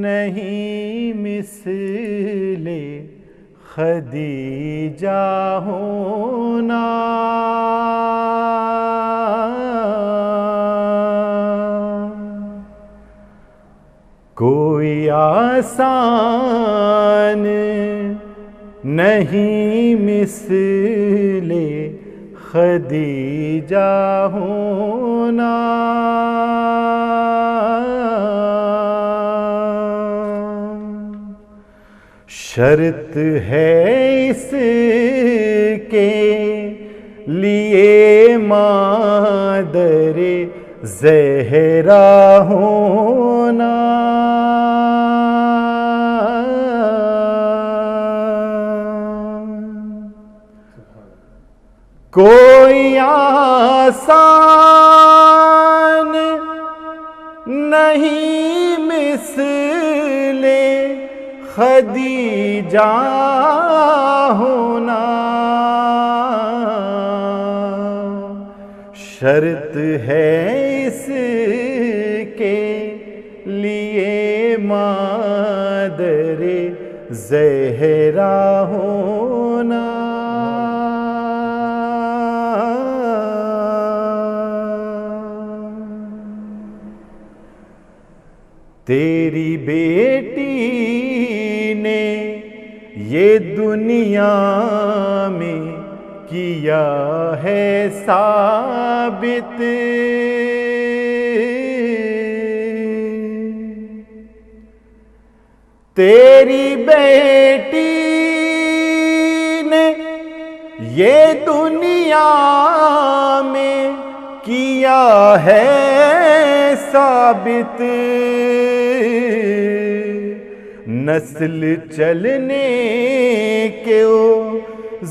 نہیں مثل خدیجہ ہونا، کوئی آسان نہیں مثل خدیجہ ہونا، شرط ہے اس کے لیے مادر زہرا ہونا، کوئی آسان نہیں مثل خدیجہ ہونا، شرط ہے اس کے لیے مادر زہرا ہونا، تیری بیٹی نے یہ دنیا میں کیا ہے ثابت، تیری بیٹی نے یہ دنیا میں کیا ہے ثابت، نسل چلنے کے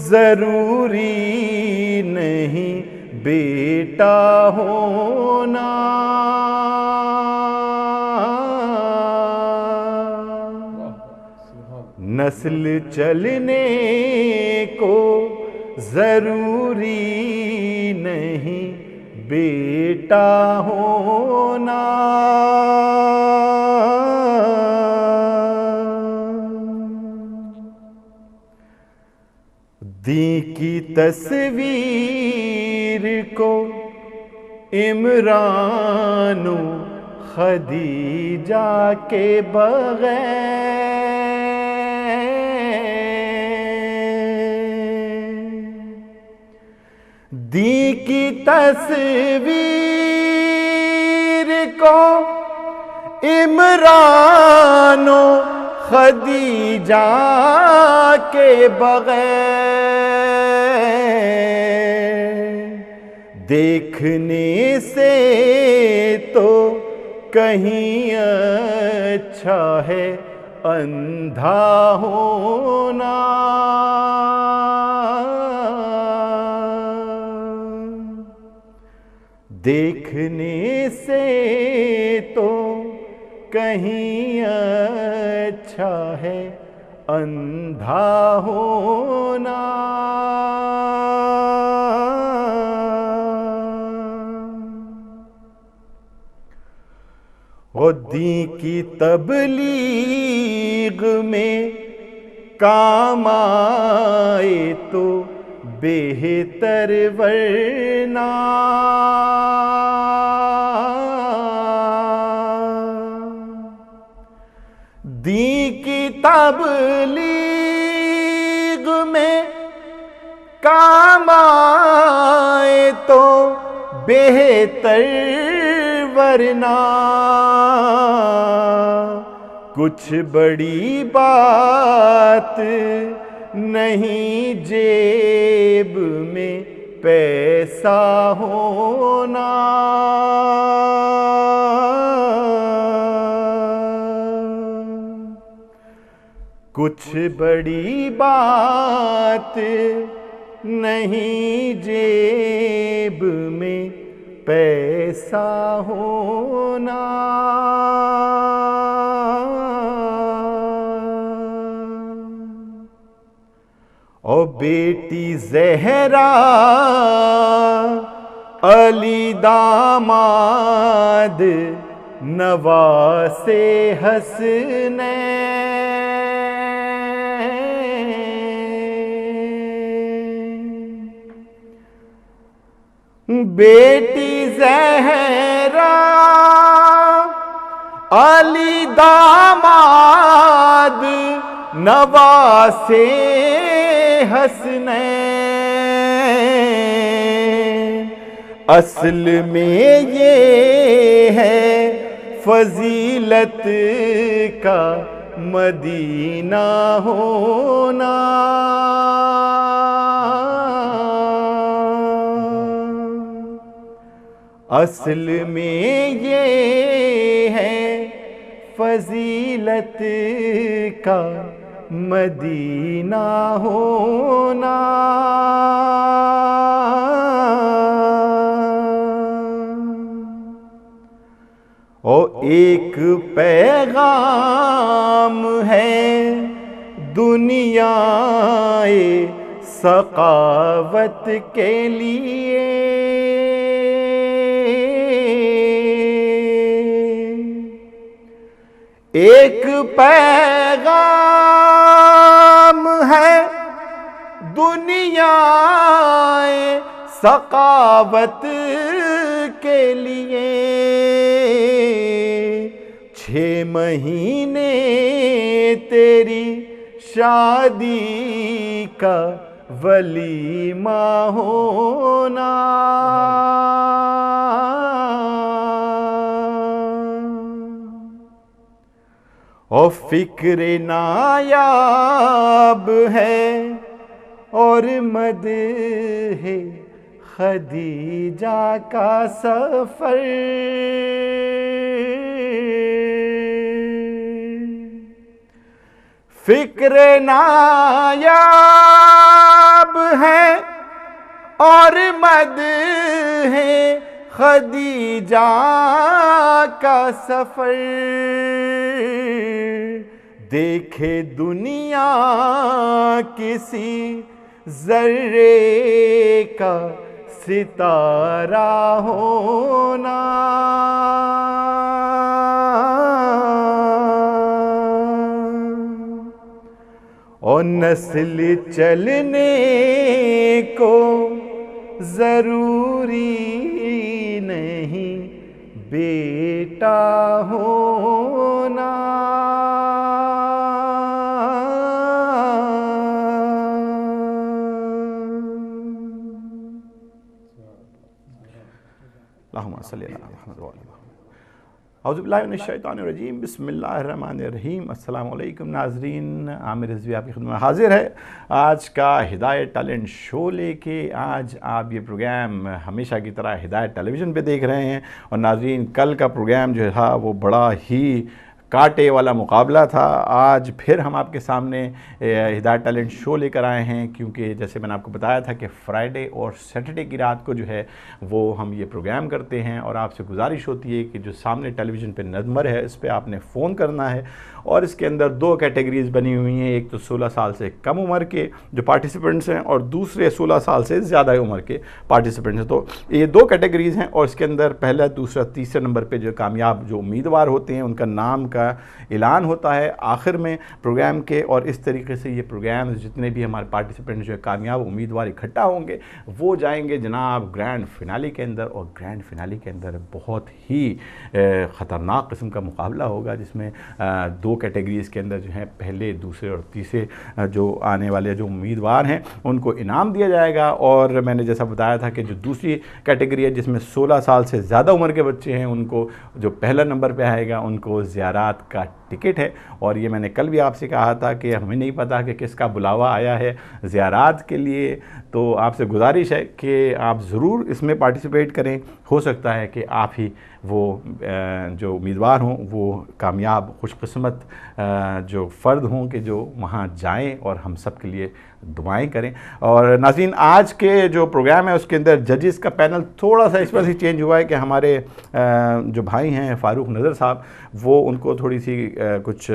ضروری نہیں بیٹا ہونا، نسل چلنے کو ضروری نہیں بیٹا ہونا، دین کی تصویر کو عمران و خدیجہ کے بغیر، دین کی تصویر کو عمران و خدیجہ کے بغیر، دیکھنے سے تو کہیں اچھا ہے اندھا ہونا، دیکھنے سے تو کہیں اچھا ہے اندھا ہونا، اور دین کی تبلیغ میں کام آئے تو بہتر، ورنہ دین کی تبلیغ میں کام آئے تو بہتر، ورنہ کچھ بڑی بات نہیں جیب میں پیسہ ہونا، کچھ بڑی بات نہیں جیب میں پیسہ ہونا، اور بیٹی زہرا علی داماد نواسے حسنین، بیٹی زہرا علی داماد نواسے حسنین، اصل میں یہ ہے فضیلت کا مدینہ ہونا، اصل میں یہ ہے فضیلت کا مدینہ ہونا، اور ایک پیغام ہے دنیا سخاوت کے لیے، ایک پیغام ہے دنیا سخاوت کے لیے، 6 مہینے تیری شادی کا ولیمہ ہونا، اور فکر نایاب ہے اور مدح خدیجہ کا سفر، فکر نایاب ہے اور مدح خدیجہ کا سفر، دیکھے دنیا کسی ذرے کا ستارہ ہونا، اور نسل چلنے کو ضروری نہیں بیٹا ہونا، اللہم صلی اللہ علیہ وسلم۔ اعوذ باللہ من الشیطان الرجیم، بسم اللہ الرحمن الرحیم۔ السلام علیکم ناظرین، عامر رضوی آپ کی خدمت حاضر ہے آج کا ہدایت ٹیلنٹ شو لے کے۔ آج آپ یہ پروگرام ہمیشہ کی طرح ہدایت ٹیلی ویژن پہ دیکھ رہے ہیں، اور ناظرین کل کا پروگرام جو تھا وہ بڑا ہی کاٹے والا مقابلہ تھا۔ آج پھر ہم آپ کے سامنے ہدایت ٹیلنٹ شو لے کر آئے ہیں، کیونکہ جیسے میں نے آپ کو بتایا تھا کہ فرائیڈے اور سیٹرڈے کی رات کو جو ہے وہ ہم یہ پروگرام کرتے ہیں، اور آپ سے گزارش ہوتی ہے کہ جو سامنے ٹیلی ویژن پہ نمبر ہے اس پہ آپ نے فون کرنا ہے، اور اس کے اندر 2 کیٹیگریز بنی ہوئی ہیں، ایک تو 16 سال سے کم عمر کے جو پارٹیسپینٹس ہیں، اور دوسرے 16 سال سے زیادہ عمر کے پارٹیسپینٹس ہیں۔ تو یہ 2 کیٹیگریز ہیں، اور اس کے اندر پہلا، دوسرا، تیسرے نمبر پہ جو کامیاب جو امیدوار ہوتے ہیں ان کا نام کا اعلان ہوتا ہے آخر میں پروگرام کے، اور اس طریقے سے یہ پروگرام جتنے بھی ہمارے پارٹیسپینٹ جو ہے کامیاب امیدوار اکٹھا ہوں گے وہ جائیں گے جناب گرینڈ فنالی کے اندر، اور گرینڈ فنالی کے اندر بہت ہی خطرناک قسم کا مقابلہ ہوگا، جس میں 2 کیٹیگریز کے اندر جو ہیں پہلے، دوسرے اور تیسرے جو آنے والے جو امیدوار ہیں ان کو انعام دیا جائے گا۔ اور میں نے جیسا بتایا تھا کہ جو دوسری کیٹیگری ہے جس میں 16 سال سے زیادہ عمر کے بچے ہیں، ان کو جو پہلا نمبر پہ آئے گا ان کو زیارات کا ٹکٹ ہے، اور یہ میں نے کل بھی آپ سے کہا تھا کہ ہمیں نہیں پتا کہ کس کا بلاوا آیا ہے زیارات کے لیے، تو آپ سے گزارش ہے کہ آپ ضرور اس میں پارٹیسپیٹ کریں، ہو سکتا ہے کہ آپ ہی وہ جو امیدوار ہوں وہ کامیاب خوش قسمت جو فرد ہوں کہ جو وہاں جائیں اور ہم سب کے لیے دعائیں کریں۔ اور ناظرین آج کے جو پروگرام ہے اس کے اندر ججز کا پینل تھوڑا سا اس وجہ سے چینج ہوا ہے کہ ہمارے جو بھائی ہیں فاروق نظر صاحب، وہ ان کو تھوڑی سی کچھ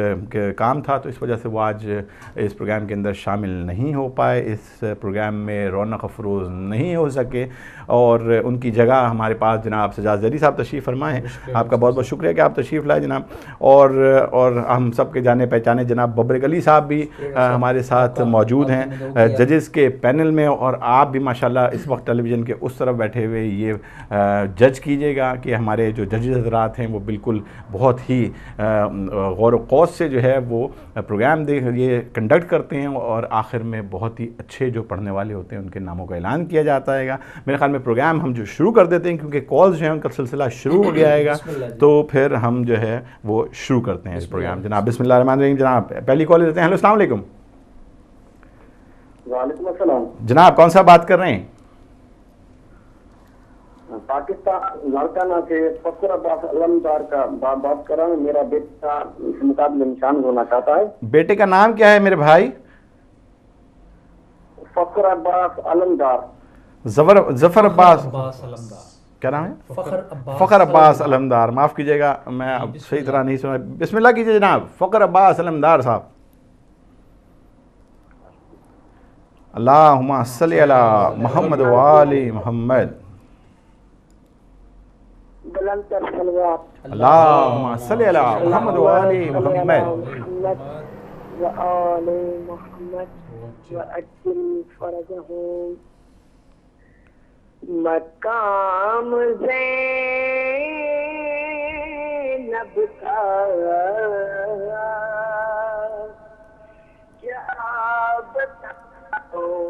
کام تھا تو اس وجہ سے وہ آج اس پروگرام کے اندر شامل نہیں ہو پائے، اس پروگرام میں رونق افروز نہیں ہو سکے، اور ان کی جگہ ہمارے پاس جناب سجاد زری صاحب تشریف فرمائے ہیں۔ آپ کا بہت بہت شکریہ کہ آپ تشریف لائے جناب، اور ہم سب کے جانے پہچانے جناب ببرک علی صاحب بھی ہمارے ساتھ موجود ہیں ججز کے پینل میں، اور آپ بھی ماشاءاللہ اس وقت ٹیلی ویژن کے اس طرف بیٹھے ہوئے یہ جج کیجئے گا کہ ہمارے جو ججز حضرات ہیں وہ بالکل بہت ہی غور و خوض سے جو ہے وہ پروگرام یہ کنڈکٹ کرتے ہیں، اور آخر میں بہت ہی اچھے جو پڑھنے والے ہوتے ہیں ان کے ناموں کا اعلان کیا جاتا ہے گا۔ میرے خیال میں پروگرام ہم جو شروع کر دیتے ہیں کیونکہ کالز جو ہیں ان کا سلسلہ شروع ہو گیا ہے گا، تو پھر ہم جو ہے وہ شروع کرتے ہیں اس پروگرام۔ جناب بسم اللہ الرحمن الرحیم، جناب پہلی کال لیتے ہیں۔ ہیلو السلام علیکم۔ وعلیکم السلام جناب کون سا بات کر رہے ہیں؟ پاکستان لاڑکانہ سے فخر عباس علمدار کا بات کر رہا ہوں۔ میرا بیٹا اس مقابلے میں شامل ہونا چاہتا ہے۔ بیٹے کا نام کیا ہے میرے بھائی؟ فخر عباس علمدار۔ ظفر عباس کیا نام ہے؟ فخر عباس علمدار، معاف کیجئے گا میں اب صحیح طرح نہیں سنا، بسم اللہ کیجئے جناب۔ فخر عباس علمدار صاحب، اللہم صلی علی محمد و آل محمد، اللہم صلی علی محمد و آل محمد وآل محمد وعجل فرجهم مقام زینب کا کیا بتاؤں،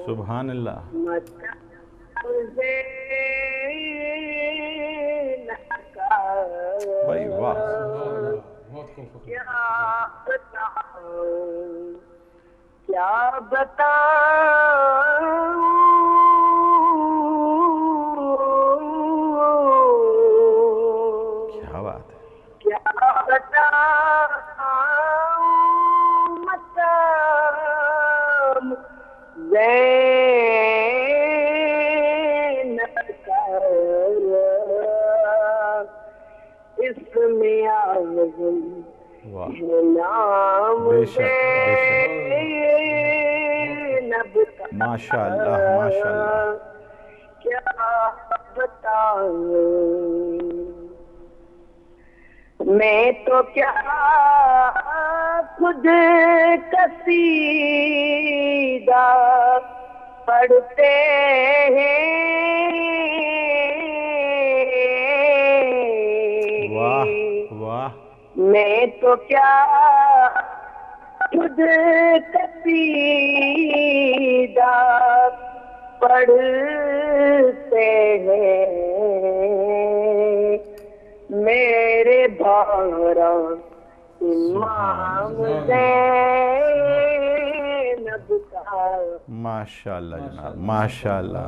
سبحان اللہ، مقام زینب کا بھائی واہ، کیا بتاؤں، کیا بتاؤں، کیا بات ہے، کیا بتاؤں، مقام زینب کا اس میں اعظم واہ، نام بے شک بے شک، زینب کا ماشاء اللہ ماشاء اللہ، کیا بتاؤں، میں تو کیا خود قصیدہ پڑھتے ہیں، واہ واہ، میں تو کیا خود قصیدہ پڑھتے ہیں، میرے بھارا امام زینب کا۔ ماشاءاللہ جناب ماشاءاللہ،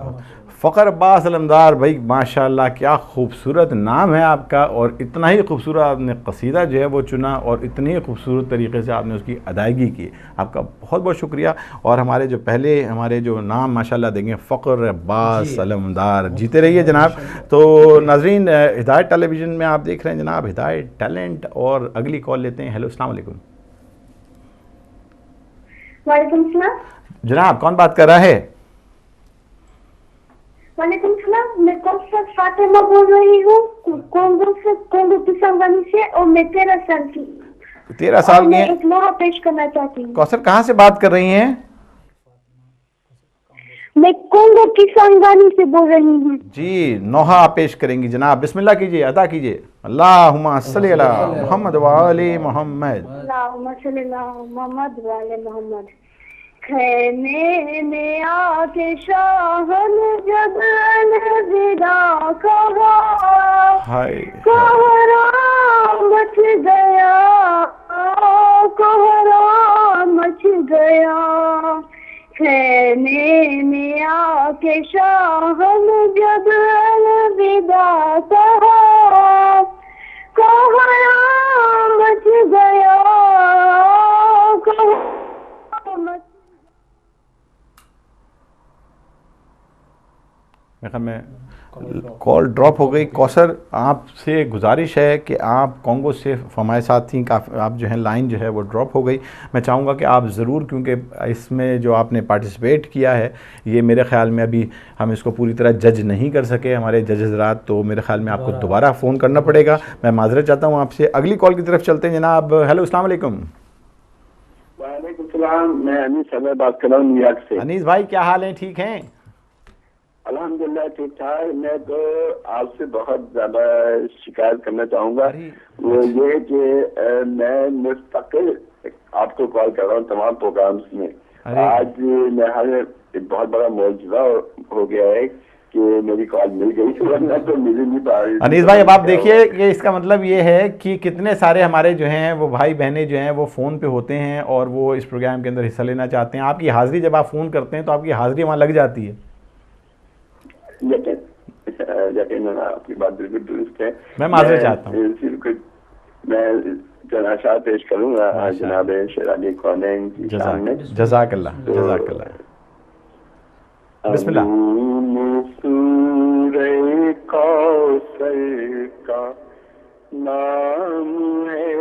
فخر عباس علمدار بھائی ماشاءاللہ، کیا خوبصورت نام ہے آپ کا، اور اتنا ہی خوبصورت آپ نے قصیدہ جو ہے وہ چنا، اور اتنی ہی خوبصورت طریقے سے آپ نے اس کی ادائیگی کی، آپ کا بہت بہت شکریہ۔ اور ہمارے جو پہلے ہمارے جو نام ماشاءاللہ دیں گے فخر عباس علمدار، جیتے رہیے جناب۔ تو ناظرین ہدایت ٹیلی ویژن میں آپ دیکھ رہے ہیں جناب ہدایت ٹیلنٹ، اور اگلی کال لیتے ہیں۔ ہیلو السلام علیکم۔ وعلیکم السلام۔ جناب کون بات کر رہا ہے؟ وعلیکم السلام، میں کوثر فاطمہ بول رہی ہوں، کونگو کسانگانی سے، اور میں 13 سال کی 13 سال کی میں ہیں؟ ایک لوہا پیش کرنا چاہتی ہوں۔ کوثر کہاں سے بات کر رہی ہیں؟ میں کونگو کسانگانی سے بول رہی ہوں۔ جی نوحہ آپ پیش کریں گی جناب، بسم اللہ کیجئے، ادا کیجئے۔ اللہم صلی علی محمد و آل محمد، اللہم صلی علی محمد وعلی محمد۔ خیمے میں آ کے شاہ نے جب الوداع کہا، ہائے کوہرام مچ گیا، کوہرام مچ گیا، خیمے میں آ کے شاہ نے جب الوداع کہا، کوہرام مچ گیا، کوہرام مچ میرے خیال میں کال ڈراپ ہو گئی. کوثر آپ سے گزارش ہے کہ آپ کانگو سے ہمارے ساتھ تھیں, آپ جو ہیں لائن جو ہے وہ ڈراپ ہو گئی. میں چاہوں گا کہ آپ ضرور, کیونکہ اس میں جو آپ نے پارٹیسپیٹ کیا ہے یہ میرے خیال میں ابھی ہم اس کو پوری طرح جج نہیں کر سکے ہمارے جج حضرات, تو میرے خیال میں آپ کو دوبارہ فون کرنا پڑے گا. میں معذرت چاہتا ہوں آپ سے. اگلی کال کی طرف چلتے ہیں جناب. ہیلو السلام علیکم. وعلیکم السلام, میں انیس احمد بات کر رہا ہوں نیو یارک سے. انیس بھائی کیا حال ہیں, ٹھیک ہیں؟ الحمدللہ ٹھیک ٹھاک. میں تو آپ سے بہت زیادہ شکایت کرنا چاہوں گا, وہ یہ کہ میں مستقل آپ کو کال کر رہا ہوں تمام پروگرامس میں. آج میں بہت بڑا معجزہ ہو گیا ہے کہ میری کال مل گئی, ورنہ تو مل نہیں پا رہی. انیس بھائی اب آپ دیکھیے کہ اس کا مطلب یہ ہے کہ کتنے سارے ہمارے جو ہیں وہ بھائی بہنیں جو ہیں وہ فون پہ ہوتے ہیں اور وہ اس پروگرام کے اندر حصہ لینا چاہتے ہیں. آپ کی حاضری جب آپ فون کرتے ہیں تو آپ کی حاضری وہاں لگ جاتی ہے. یقیناً آپ کی بات بالکل درست ہے. میں معذرت چاہتا ہوں. میں جناشات پیش کروں گا جناب شیرانی کونین کی شان میں. جزاک اللہ, جزاک اللہ. بسم اللہ. سورہ کوثر کا نام ہے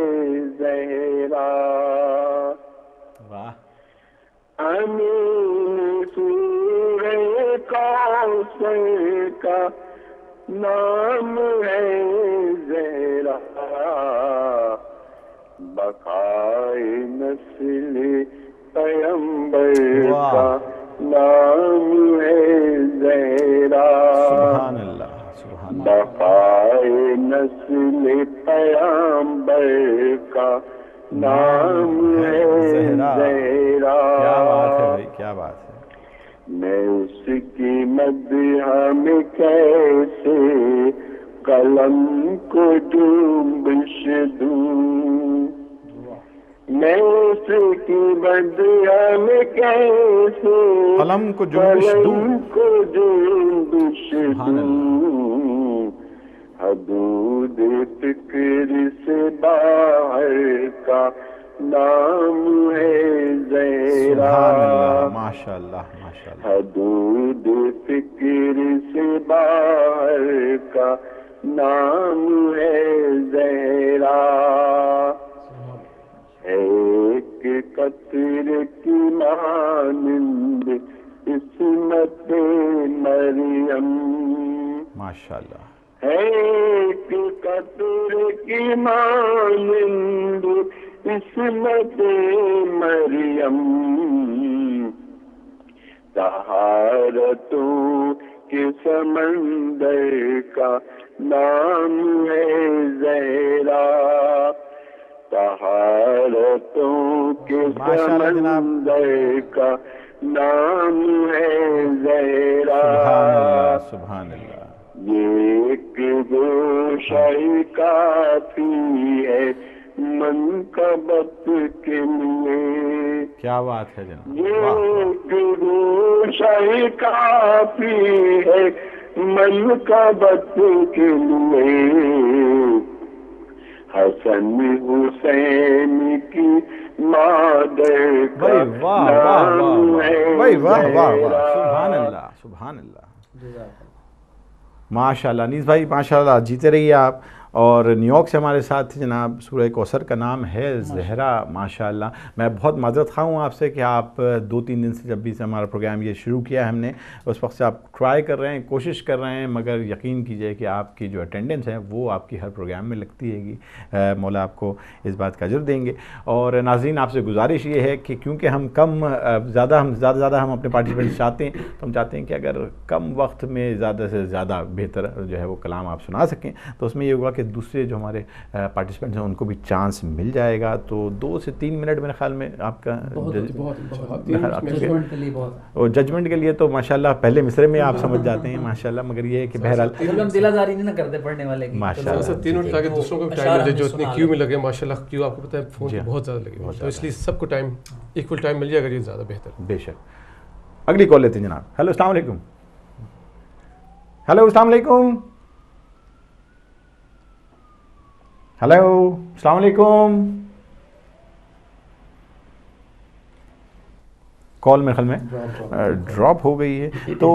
زہرا, واہ. سورہ کوثر کا نام ہے زہرا, بقائے نسل پیغمبر کا نام ہے زہرا. سبحان اللہ, سبحان اللہ. بقائے نسل پیغمبر کا نام ہے زہرا. کیا بات ہے بھائی, کیا بات ہے. میں اس کی مدح میں کیسے قلم کو جنبش دوں, میں اس کی مدح میں کیسے قلم کو جنبش دوں, حدود فکر سے باہر کا نام ہے زہرا. سبحان اللہ, ماشاء اللہ, ماشاء اللہ. حدود فکر سے باہر کا نام ہے زہرا. ایک قطرے کی مانند عصمت مریم, ماشاء اللہ. ایک قطرے کی مانند عصمت مریم, طہارتوں کے سمندر کا نام ہے زہرا. طہارتوں کے سمندر کا نام ہے زہرا. سبحان اللہ. یہ ایک گوشہ کافی ہے منقبت کے لیے. کیا بات ہے جناب. یہ ایک گوشہ کافی ہے منقبت کے لیے. حسن حسین کی مادر کا نام ہے زہرا. سبحان اللہ, سبحان اللہ. ماشاء اللہ. انیس بھائی ماشاء اللہ, جیتے رہیے آپ. اور نیو یارک سے ہمارے ساتھ تھے جناب. سورہ کوثر کا نام ہے زہرا, ماشاء اللہ. میں بہت معذرت خواہ ہوں آپ سے کہ آپ 2-3 دن سے جب بھی سے ہمارا پروگرام یہ شروع کیا ہے ہم نے, اس وقت سے آپ ٹرائی کر رہے ہیں, کوشش کر رہے ہیں, مگر یقین کیجئے کہ آپ کی جو اٹینڈنس ہے وہ آپ کی ہر پروگرام میں لگتی ہے گی. مولا آپ کو اس بات کا اجر دیں گے. اور ناظرین آپ سے گزارش یہ ہے کہ کیونکہ ہم زیادہ ہم اپنے پارٹیسپینٹس چاہتے ہیں, تو ہم چاہتے ہیں کہ اگر کم وقت میں زیادہ سے زیادہ بہتر جو ہے وہ کلام آپ سنا سکیں, تو اس میں یہ ہوگا کہ دوسرے جو ہمارے پارٹیسپینٹس ہیں ان کو بھی چانس مل جائے گا. تو 2 سے 3 منٹ میرے خیال میں آپ کا ججمنٹ کے لیے تو ماشاءاللہ پہلے مصرے میں آپ سمجھ جاتے ہیں ماشاءاللہ. مگر یہ ہے کہ بہرحال ہم دلازاری نہیں کرتے پڑھنے والے کی. ماشاءاللہ 3 منٹ تاکہ دوسروں کو ٹائم ملے جو اتنی کیو میں لگے. ماشاءاللہ کیو آپ کو پتہ ہے فون پہ بہت زیادہ لگے, تو اس لیے سب کو ٹائم ایکول ٹائم مل جائے اگر یہ زیادہ بہتر. بے شک. اگلی کال لیتے ہیں جناب. ہیلو السلام علیکم. ہیلو السلام علیکم. ہیلو السلام علیکم. کال میرے خیال میں ڈراپ ہو گئی ہے. تو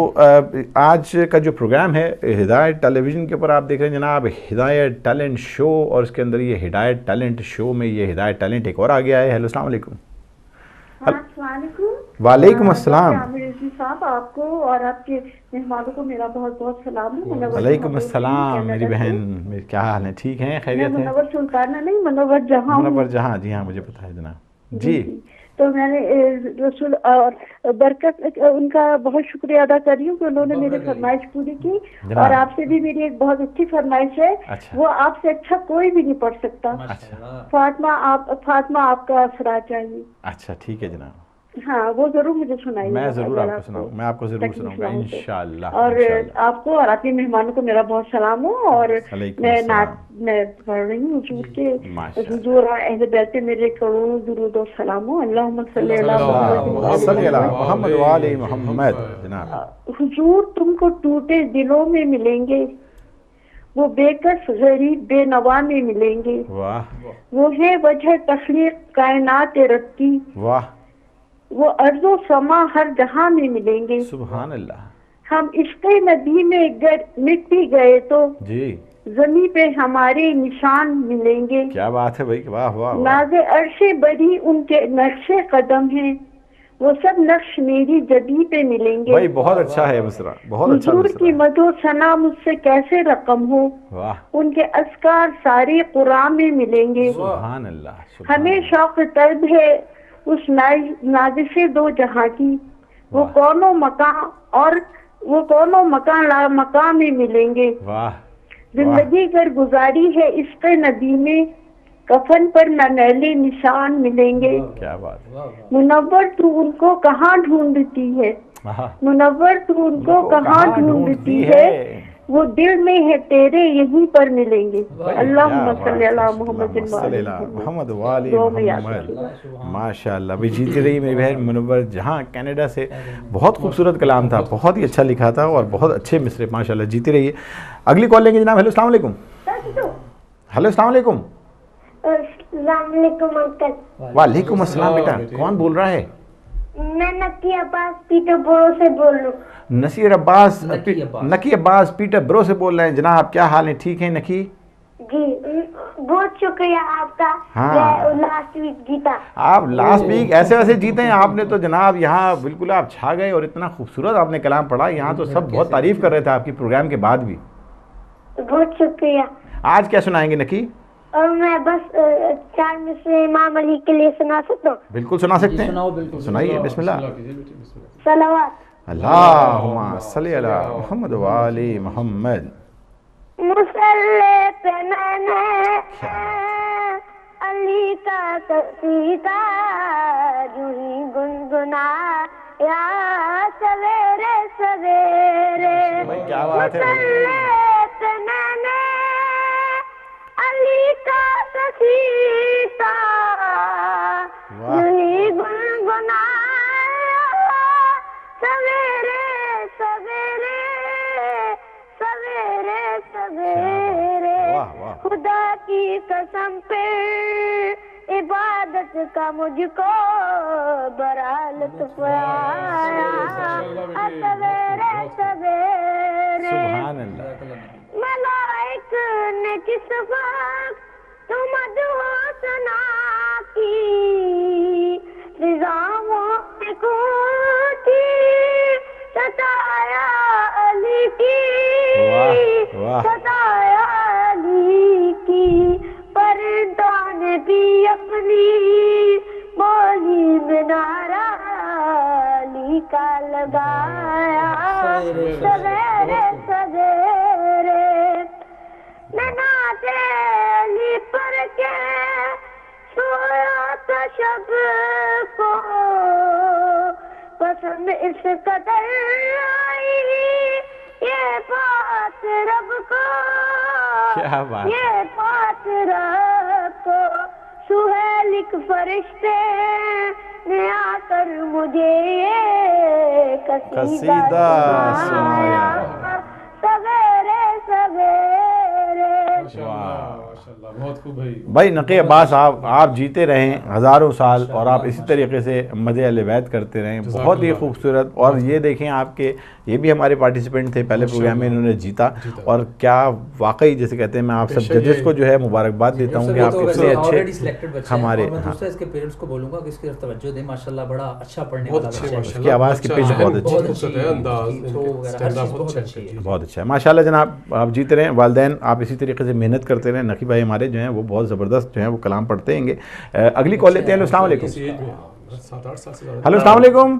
آج کا جو پروگرام ہے ہدایت ٹیلی ویژن کے اوپر آپ دیکھ رہے ہیں جناب ہدایت ٹیلنٹ شو, اور اس کے اندر یہ ہدایت ٹیلنٹ شو میں یہ ہدایت ٹیلنٹ ایک اور آ گیا ہے. ہیلو السلام علیکم. السلام علیکم. وعلیکم السلام. عامر رضوی صاحب, آپ کو اور آپ کے مہمانوں کو میرا بہت بہت سلام ہے. وعلیکم السلام میری بہن, کیا حال ہے؟ ٹھیک ہیں, خیریت ہے؟ منور سلطانہ نہیں, منور جہاں. منور جہاں, جی ہاں مجھے پتا ہے جناب. جی تو میں نے رسول اور برکت ان کا بہت شکریہ ادا کر رہی ہوں کہ انہوں نے میری فرمائش پوری کی, اور آپ سے بھی میری ایک بہت اچھی فرمائش ہے, وہ آپ سے اچھا کوئی بھی نہیں پڑھ سکتا. فاطمہ آپ کا اثرا چاہیے. اچھا ٹھیک ہے جناب. ہاں وہ ضرور مجھے سنائیے. میں ضرور آپ کو سناؤں, میں آپ کو ضرور سناؤں گا انشاءاللہ. اور آپ کو اور آپ کے مہمانوں کو میرا بہت سلام ہو. اور میں پڑھ رہی ہوں حضور کے, حضور اور اہل بیت میرے کروڑوں درود و سلام ہو. اللہم صلی علی محمد وعلی محمد. جناب حضور تم کو ٹوٹے دلوں میں ملیں گے, وہ بے کس غریب بے نوا میں ملیں گے. وہ ہے وجہ تخلیق کائنات رب کی, وہ ارض و سما ہر جہاں میں ملیں گے. سبحان اللہ. ہم عشق نبی میں مٹ بھی گئے تو جی زمین پہ ہمارے نشان ملیں گے. کیا بات ہے بھائی, واہ واہ. ناز عرش بری ان کے نقش قدم ہیں, وہ سب نقش میری جبی پہ ملیں گے. بھائی بہت اچھا ہے مصرع, بہت اچھا. حضور کی مدح و ثنا مجھ سے کیسے رقم ہو, ان کے اذکار سارے قرآن میں ملیں گے. سبحان اللہ. ہمیں شوق طلب ہے اس نازش دو جہاں کی, وہ کون و مکان اور وہ کون و مکان لا مکان میں ملیں گے. زندگی گر گزاری ہے عشق نبی میں, کفن پر ننیلے نشان ملیں گے. کیا بات. منور تو ان کو کہاں ڈھونڈتی ہے, منور تو ان کو کہاں ڈھونڈتی ہے, وہ دل میں ہے تیرے یہیں پر ملیں گے. اللہم صلی علی محمد محمد والی محمد. ماشاء اللہ. بھی جیتی رہی میری بہن منور جہاں کینیڈا سے. بہت خوبصورت کلام تھا, بہت ہی اچھا لکھا تھا, اور بہت اچھے مصرے. ماشاء اللہ. جیتی رہی ہے. اگلی کال لیں گے جناب. ہیلو السلام علیکم. ہیلو السلام علیکم. السلام علیکم انکل. وعلیکم السلام. بیٹا کون بول رہا ہے؟ میں نکی عباس پیٹر برو سے بول رہا ہوں. نکی عباس پیٹر برو سے بول رہے ہیں جناب. کیا حال ہے؟ ٹھیک ہے نکی؟ جی بہت شکریہ آپ کا. لاسٹ ویک جیتا. آپ لاسٹ ویک ایسے ویسے جیتے ہیں آپ نے تو جناب. یہاں بالکل آپ چھا گئے, اور اتنا خوبصورت آپ نے کلام پڑھا. یہاں تو سب بہت تعریف کر رہے تھے آپ کی پروگرام کے بعد بھی. بہت شکریہ. آج کیا سنائیں گے نکی؟ اور میں بس 4 مصرے امام علی کے لیے سنا سکتا ہوں؟ بالکل سنا سکتے ہیں, سنائیے. بسم اللہ. صلوات. اللہم صلی علی محمد وعلی محمد. مصلی پہ میں نے علی کا قصیدہ یوں ہی گنگنایا سویرے سویرے. مصلی پہ میں نے علی کا قصیدہ یوں ہی گنگنایا سویرے سویرے سویرے سویرے. خدا کی قسم پہ عبادت کا مجھ کو بڑا لطف آیا سویرے سویرے. ملائک نے کس وقت تم سنا کی, فضاؤں میں کوٹی ستایا علی کی, ستایا علی کی. پرندوں نے بھی اپنی بولی میں نعرہ علی کا لگایا سویرے سویرے. میں نعت علی پڑھ کے سویا تھا شب کو, پسند اس قدر آئی یہ بات رب کو, یہ بات رب کو. سہیل ایک فرشتے نے آ کر مجھے یہ قصیدہ سنایا سویرے سویرے بہت خوب بھائی نقی عباس آپ جیتے رہیں ہزاروں سال اور آپ اسی طریقے سے مدح اہل بیت کرتے رہیں, بہت ہی خوبصورت. اور یہ دیکھیں آپ کے یہ بھی ہمارے پارٹیسپینٹ تھے پہلے پروگرام میں, انہوں نے جیتا, اور کیا واقعی جیسے کہتے ہیں میں آپ سب ججز کو جو ہے مبارکباد دیتا ہوں کہ آپ اتنے اچھے ہمارے. دوسرا اس کے پیرنٹس کو بولوں گا کہ اس کی طرف توجہ دیں, ماشاءاللہ بڑا اچھا پڑھنے والا بچہ ہے, اس کی آواز کی پچ بہت اچھی ہے, بہت اچھا ہے ماشاءاللہ. جناب آپ جیتے رہیں, والدین آپ اسی طریقے سے محنت کرتے رہیں. نقی بھائی ہمارے جو ہیں وہ بہت زبردست جو ہیں وہ کلام پڑھتے ہیں گے. اگلی کال لیتے ہیں. السلام علیکم. ہلو السلام علیکم.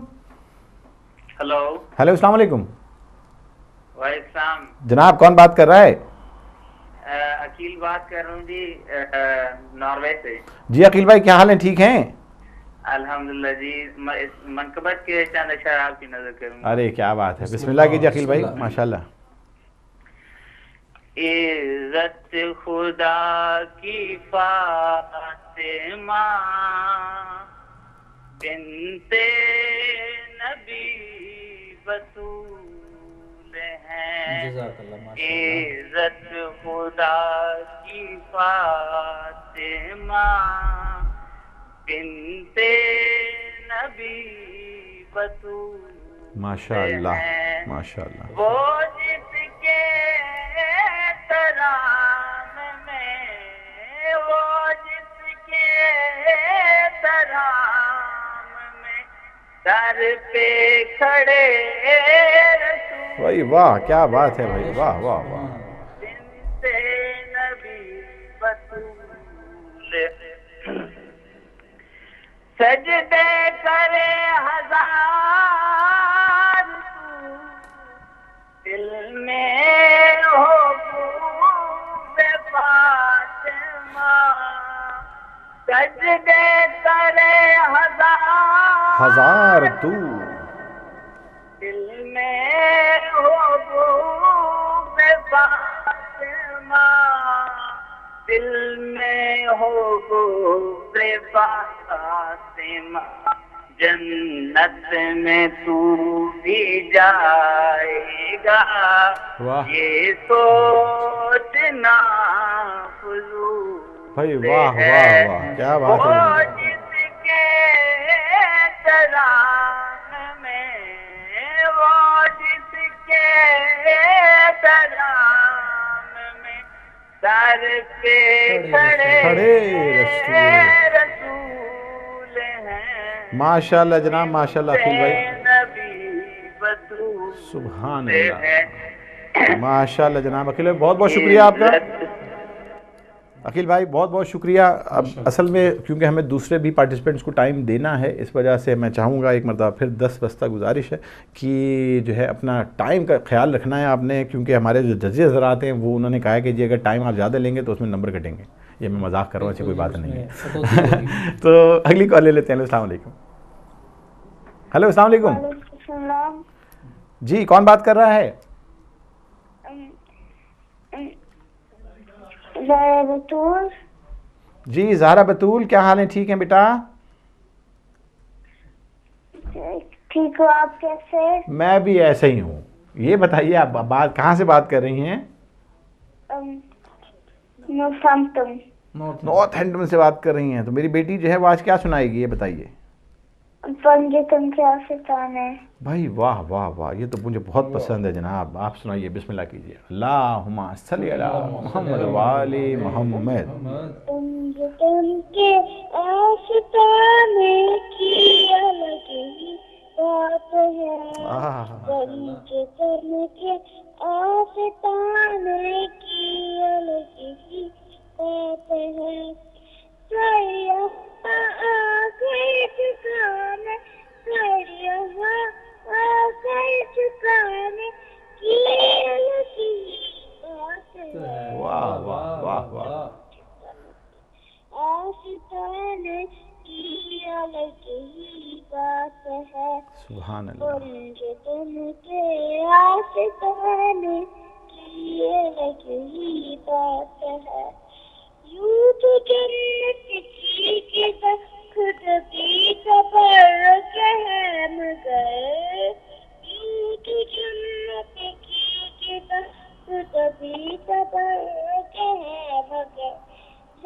ہلو ہلو السلام علیکم. وعلیکم السلام. جناب کون بات کر رہا ہے؟ عقیل بات کر رہا ہوں جی, ناروے سے. جی عقیل بھائی کیا حال ہیں, ٹھیک ہیں؟ الحمدللہ جی. منقبت کے چند اشعار آپ کی نظر کروں. ارے کیا بات ہے, بسم اللہ کیجیے عقیل بھائی. ماشاءاللہ. عزت خدا کی فاطمہ بنت نبی بطول ہیں, عزت خدا کی فاطمہ بنت نبی بطول. ماشاءاللہ ماشاءاللہ. وہ جس کے ترام میں, وہ جس کے ترام میں در پہ کھڑے رسول. بھائی واہ کیا بات ہے بھائی, واہ واہ واہ. بنت نبی بطول سجدے کرے ہزار, دل میں ہو فاطمہ, سجدے کرے ہزار تو, دل میں ہو فاطمہ, دل میں ہو فاطمہ. جنت میں تو بھی جائے گا, یہ سوچنا فضول بھائی. واہ واہ واہ کیا بات ہے. وہ جس کے ترام میں, وہ جس کے ترام میں در پہ کھڑے رسول ہیں. ماشاءاللہ جناب ماشاءاللہ. عقیل بھائی سبحان اللہ, ماشاءاللہ جناب. عقیل بھائی بہت بہت شکریہ آپ کا. عقیل بھائی بہت بہت شکریہ. اب اصل میں کیونکہ ہمیں دوسرے بھی پارٹیسپینٹس کو ٹائم دینا ہے, اس وجہ سے میں چاہوں گا ایک مرتبہ پھر 10 بستہ گزارش ہے کہ جو ہے اپنا ٹائم کا خیال رکھنا ہے آپ نے, کیونکہ ہمارے جو ججز حضرات ہیں وہ انہوں نے کہا ہے کہ جی اگر ٹائم آپ زیادہ لیں گے تو اس میں نمبر کٹیں گے. یہ میں مذاق کر رہا ہوں, ایسی کوئی بات نہیں ہے. تو اگلی کال لے لیتے ہیں. السلام علیکم. ہلو السلام علیکم. جی کون بات کر رہا ہے؟ زہرا بطول. جی زہرا بطول کیا حال ہیں, ٹھیک ہیں بیٹا؟ ٹھیک ہو, آپ کیسے؟ میں بھی ایسے ہی ہوں. یہ بتائیے آپ بات کہاں سے بات کر رہی ہیں؟ نارتھ ہیمپٹن سے بات کر رہی ہیں. تو میری بیٹی جو ہے وہ آج کیا سنائے گی, یہ بتائیے. پنجتن کے آستانے. بھائی واہ واہ واہ, یہ تو مجھے بہت پسند ہے جناب. آپ سنائیے, بسم اللہ کیجیے. اللہم صلی علی محمد وآل محمد. پنجتن کے آستانے کی الگ ہی بات ہے, پنجتن کے آستانے کی الگ ہی بات ہے. واہ واہ واہ واہ. آستانے کی الگ ہی بات ہے, سبحان اللہ. پنجتن کے آستانے کی الگ ہی بات ہے. یوں تو جنت کی خود بھی تبرک ہے, مگر یوں تو جنت کی خود بھی تبرک ہے,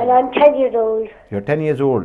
and I'm 10 years old. You're 10 years old.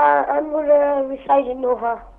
I'm gonna recite a Noha.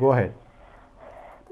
go ahead.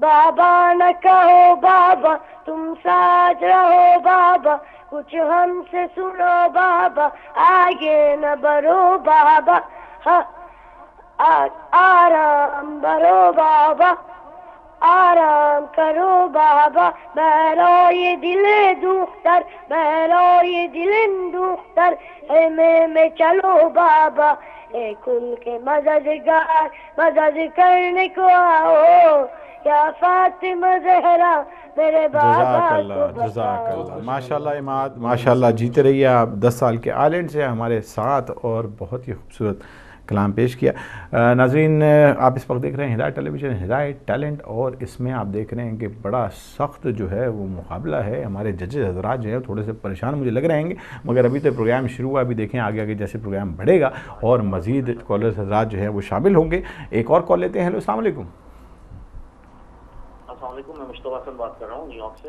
بابا نہ کہو بابا تم ساتھ رہو بابا, کچھ ہم سے سنو بابا, آگے نہ بڑھو بابا, آرام برو بابا, آرام کرو بابا, بہرو یہ دل دختر, بہرو یہ دل دختر, میں چلو بابا, اے کل کے مددگار مدد کرنے کو آؤ, یا فاطمہ زہرا میرے بابا کو بتاؤ. جزاک اللہ, ماشاءاللہ عماد, ماشاءاللہ, جیتے رہیے آپ. 10 سال کے آئرلینڈ سے ہمارے ساتھ اور بہت ہی خوبصورت کلام پیش کیا. ناظرین, آپ اس وقت دیکھ رہے ہیں ہدایت ٹیلی ویژن, ہدایت ٹیلنٹ, اور اس میں آپ دیکھ رہے ہیں کہ بڑا سخت جو ہے وہ مقابلہ ہے. ہمارے ججز حضرات جو ہے تھوڑے سے پریشان مجھے لگ رہے ہیں, مگر ابھی تو پروگرام شروع ہوا, ابھی دیکھیں آگے آگے جیسے پروگرام بڑھے گا اور مزید کالرز حضرات جو ہیں وہ شامل ہوں گے. ایک اور کال لیتے ہیں. ہیلو, السلام علیکم. السلام علیکم, میں مشتبہ حسن بات کر رہا ہوں نیو یارک سے.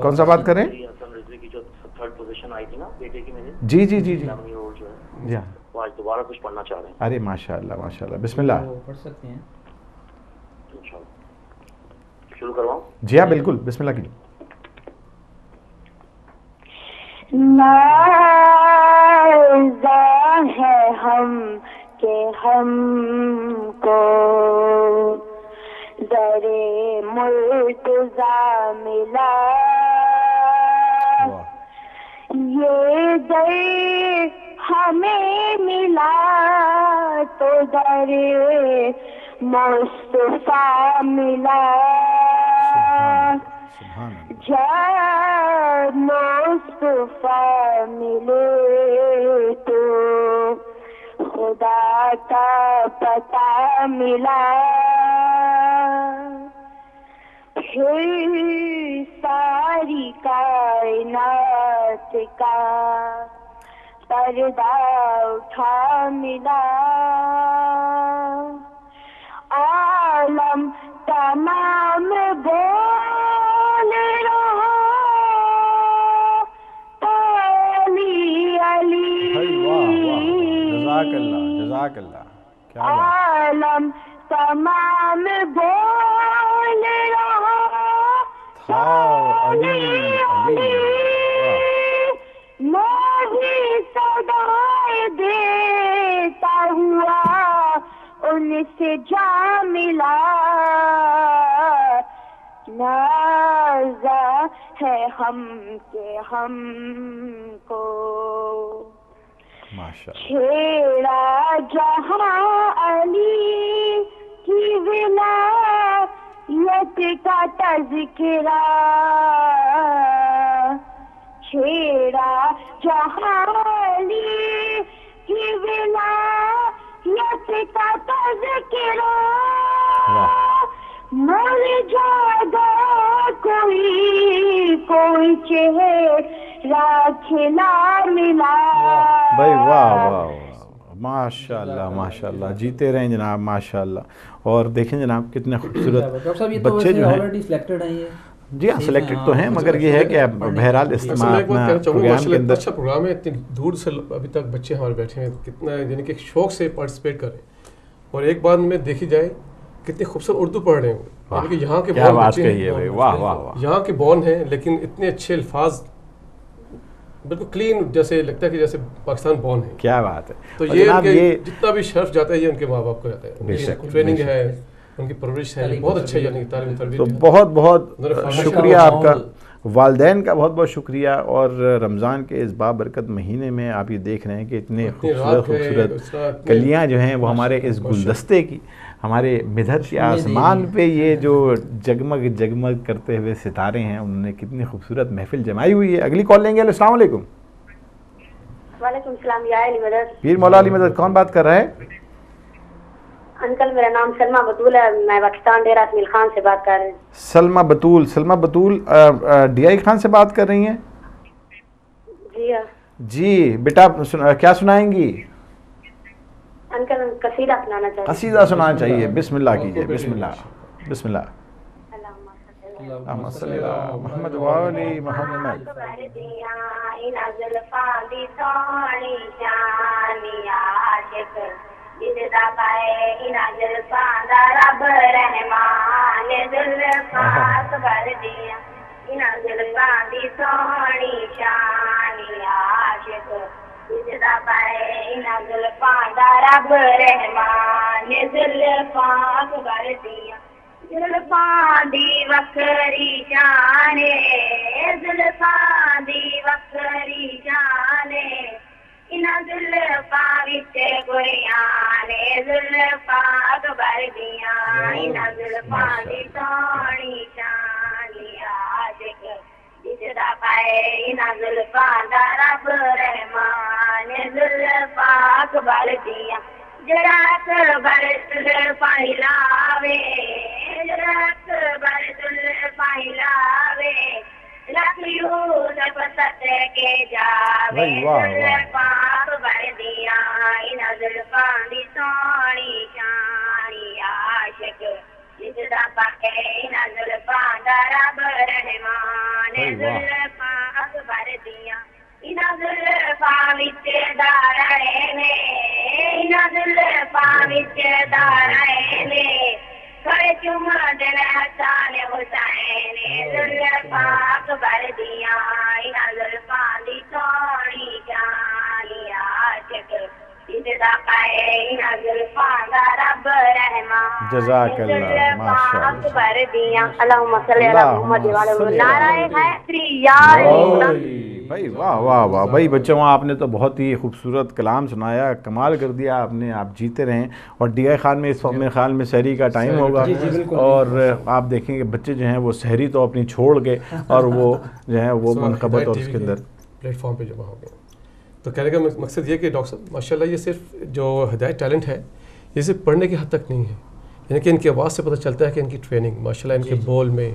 کون سا بات کر رہے ہیں؟ حسن رضوی کی جو 3rd پوزیشن آئی تھی نا بیٹے کی میرے, جی جی جی جی روڈ جو ہے, جی ہاں, وہ آج دوبارہ کچھ پڑھنا چاہ رہے ہیں. ارے ماشاءاللہ ماشاءاللہ, بسم اللہ. پڑھ سکتے ہیں انشاءاللہ, شروع کرواؤں؟ جی ہاں بالکل, بسم اللہ کیجیے. نازا ہے ہم کہ ہم کو در مرتضیٰ ملا, یہ در ہمیں ملا تو در مصطفیٰ ملا, جب مصطفیٰ ملے تو خدا کا پتہ ملا, پھر ساری کائنات کا پردہ اٹھا ملا, عالم تمام بول رہا علی علی, جزاک اللہ جزاک اللہ, کیا بات. عالم تمام بول رہا علی علی, میں بھی صدائے دیتا ہوا ان سے جا ملا, نازا ہے ہم کہ ہم کو چھیڑا جہاں علی کی ولایت کا تذکرہ, چھیڑا جہاں علی کی ولایت کا تذکرہ, مر جاگا کوئی چہرہ کھلا ملا. بھائی واہ واہ, ماشاءاللہ ماشاءاللہ, جیتے رہیں جناب ماشاءاللہ. اور دیکھیں جناب کتنے خوبصورت بچے جو ہیں, جی ہاں سلیکٹڈ تو ہیں, مگر یہ ہے کہ بہرحال استعمال اپنا پروگرام کے اندر اچھا پروگرام ہے. اتنی دور سے ابھی تک بچے ہمارے بیٹھے ہیں, کتنا یعنی کہ شوق سے پارٹیسپیٹ کر رہے ہیں. اور ایک بات میں دیکھی جائے کتنی خوبصورت اردو پڑھ رہے ہیں, یعنی کہ یہاں کے بورن بچے ہیں, واہ واہ واہ, یہاں کے بورن ہیں لیکن اتنے اچھے الفاظ بالکل کلین, جیسے لگتا ہے کہ جیسے پاکستان بورن ہے. کیا بات ہے. تو یہ جتنا بھی شرف جاتا ہے یہ ان کے ماں باپ کو جاتا ہے, ٹریننگ ہے, ان کی پرورش ہے, بہت اچھا, یعنی تعلیم تربیت. تو بہت بہت شکریہ آپ کا, والدین کا بہت بہت شکریہ. اور رمضان کے اس بابرکت مہینے میں آپ یہ دیکھ رہے ہیں کہ اتنے خوبصورت کلیاں جو ہیں وہ ہمارے اس گلدستے کی, ہمارے مدحت کے آسمان پہ یہ جو جگمگ جگمگ کرتے ہوئے ستارے ہیں, انہوں نے کتنی خوبصورت محفل جمائی ہوئی ہے. اگلی کال لیں گے. السلام علیکم. وعلیکم السلام, یا علی مدد. پیر مولا علی مدد, کون بات کر رہا ہے؟ انکل میرا نام سلمہ بطول ہے, میں پاکستان ڈیرہ اسمیل خان سے بات کر رہی ہوں. سلمہ بطول, سلمہ بطول ڈی آئی خان سے بات کر رہی ہیں؟ جی ہاں. جی بیٹا کیا سنائیں گی؟ انکل قصیدہ سنانا چاہیے. قصیدہ سنانا چاہیے. بسم اللہ کیجئے, بسم اللہ بسم اللہ. اللہم صلی علی محمد و آل محمد. رب رحمان کر دیا انہاں زلفاں دی سونی شانی عاشق سجدہ پائے انہاں زلفاں دا رب رحمان نے زلفاں کر دیا زلفاں دی وکری شان زلفاں دی وکری شان انہاں زلفاں وچ قرآن زلفاں کر دیا انہاں زلفاں دی سونی شان عاشق سجدہ پائے انہاں زلفاں دا رب رحمان زلفاں کر دیا جڑا اکبر زلفاں لاوے جڑا اکبر زلفاں لاوے لکھ یوسف سچ کے جاوے زلفاں کر دیا انہاں زلفاں دی سونی شان عاشق سجدہ پائے انہاں زلفاں دا رب رحمان زلفاں کر دیا انہاں زلفاں وچ دارائے نے انہاں زلفاں وچ دارائے نے کھڑے چومدن حسن حسین زلفاں کر دیا انہاں زلفاں دی سونی شان عاشق سجدہ پائے انہاں زلفاں دا رب رحمان جزاک اللہ ماشاء اللہ کر دیا اللہم صلی علی محمد وعلی نعرہ حیدری یا بھائی واہ واہ واہ بھائی بچوں آپ نے تو بہت ہی خوبصورت کلام سنایا کمال کر دیا آپ نے آپ جیتے رہیں اور ڈی آئی خان میں اس وقت میرے خیال میں سحری کا ٹائم ہوگا اور آپ دیکھیں کہ بچے جو ہیں وہ سحری تو اپنی چھوڑ گئے اور وہ جو ہے وہ منقبت اور اس کے اندر پلیٹ فارم پہ جمع ہو گئے تو کہنے کا مقصد یہ کہ ڈاکٹر صاحب ماشاء اللہ یہ صرف جو ہدایت ٹیلنٹ ہے یہ صرف پڑھنے کی حد تک نہیں ہے یعنی کہ ان کی آواز سے پتہ چلتا ہے کہ ان کی ٹریننگ ماشاء اللہ ان کے بول میں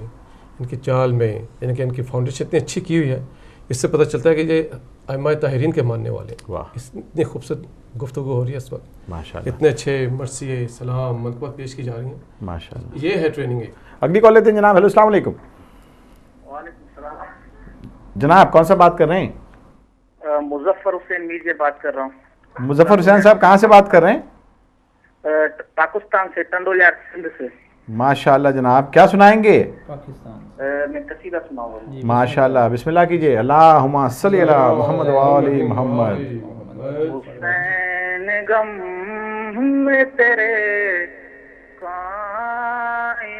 ان کی چال میں یعنی کہ ان کی فاؤنڈیشن اتنی اچھی کی ہوئی ہے اس سے پتہ چلتا ہے کہ یہ ائمہ طاہرین کے ماننے والے اتنی خوبصورت گفتگو ہو رہی ہے اس وقت ماشاءاللہ اتنے اچھے مرثیے سلام منقبت پیش کی جا رہی ہیں ماشاءاللہ یہ ہے ٹریننگ ہے اگلی کال لیتے ہیں جناب ہیلو السلام علیکم وعلیکم السلام جناب کون سا بات کر رہے ہیں مظفر حسین میر سے بات کر رہا ہوں مظفر حسین صاحب کہاں سے بات کر رہے ہیں پاکستان سے ٹنڈولیا سندھ سے ماشاءاللہ جناب کیا سنائیں گے میں قصیدہ سناؤں گا ماشاءاللہ بسم اللہ کیجئے اللہم صلی علی محمد وآلہ محمد حسین غم میں تیرے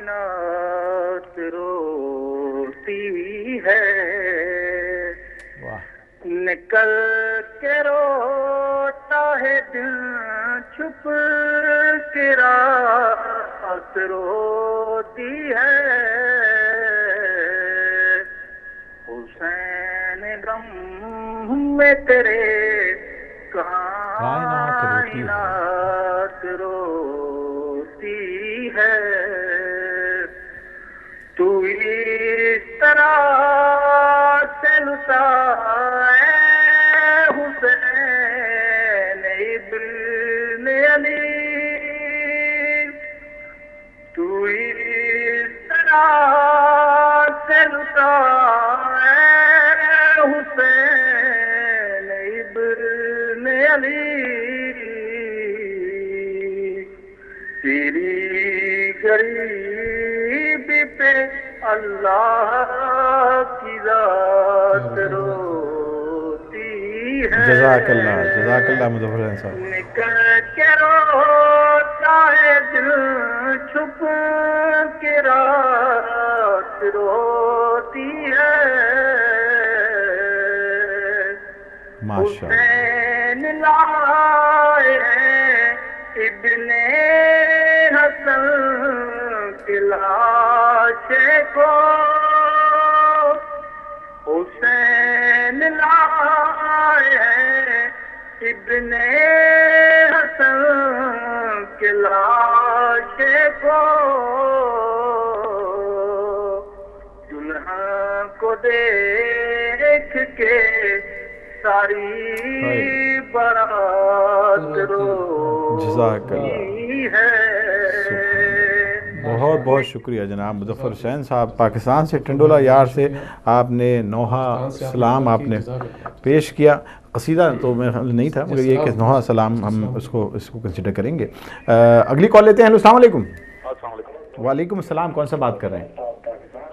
کائنات روتی ہے نکل کے روتا ہے دل چھپ کے رات روتی ہے حسین غم میں تیرے کائنات روتی ہے تو اس طرح سے لٹا حسین ابن علی تو اس طرح سے لٹا حسین ابن علی تیری غریبی پہ اللہ کی ذات روتی ہے جزاک اللہ مظفر حسین صاحب نکل کے روتا ہے دل چھپ کے رات روتی ہے حسین لائے ابن حسن کی لاش کو حسین لائے ابن حسن کی لاش کو دلہن کو دیکھ کے ساری برات روتی ہے بہت بہت شکریہ جناب مظفر حسین صاحب پاکستان سے ٹنڈولا یار سے آپ نے نوحہ سلام آپ نے پیش کیا قصیدہ تو میرا خیال نہیں تھا مگر یہ کہ نوحہ سلام ہم اس کو کنسیڈر کریں گے اگلی کال لیتے ہیں السلام علیکم وعلیکم السلام کون سا بات کر رہے ہیں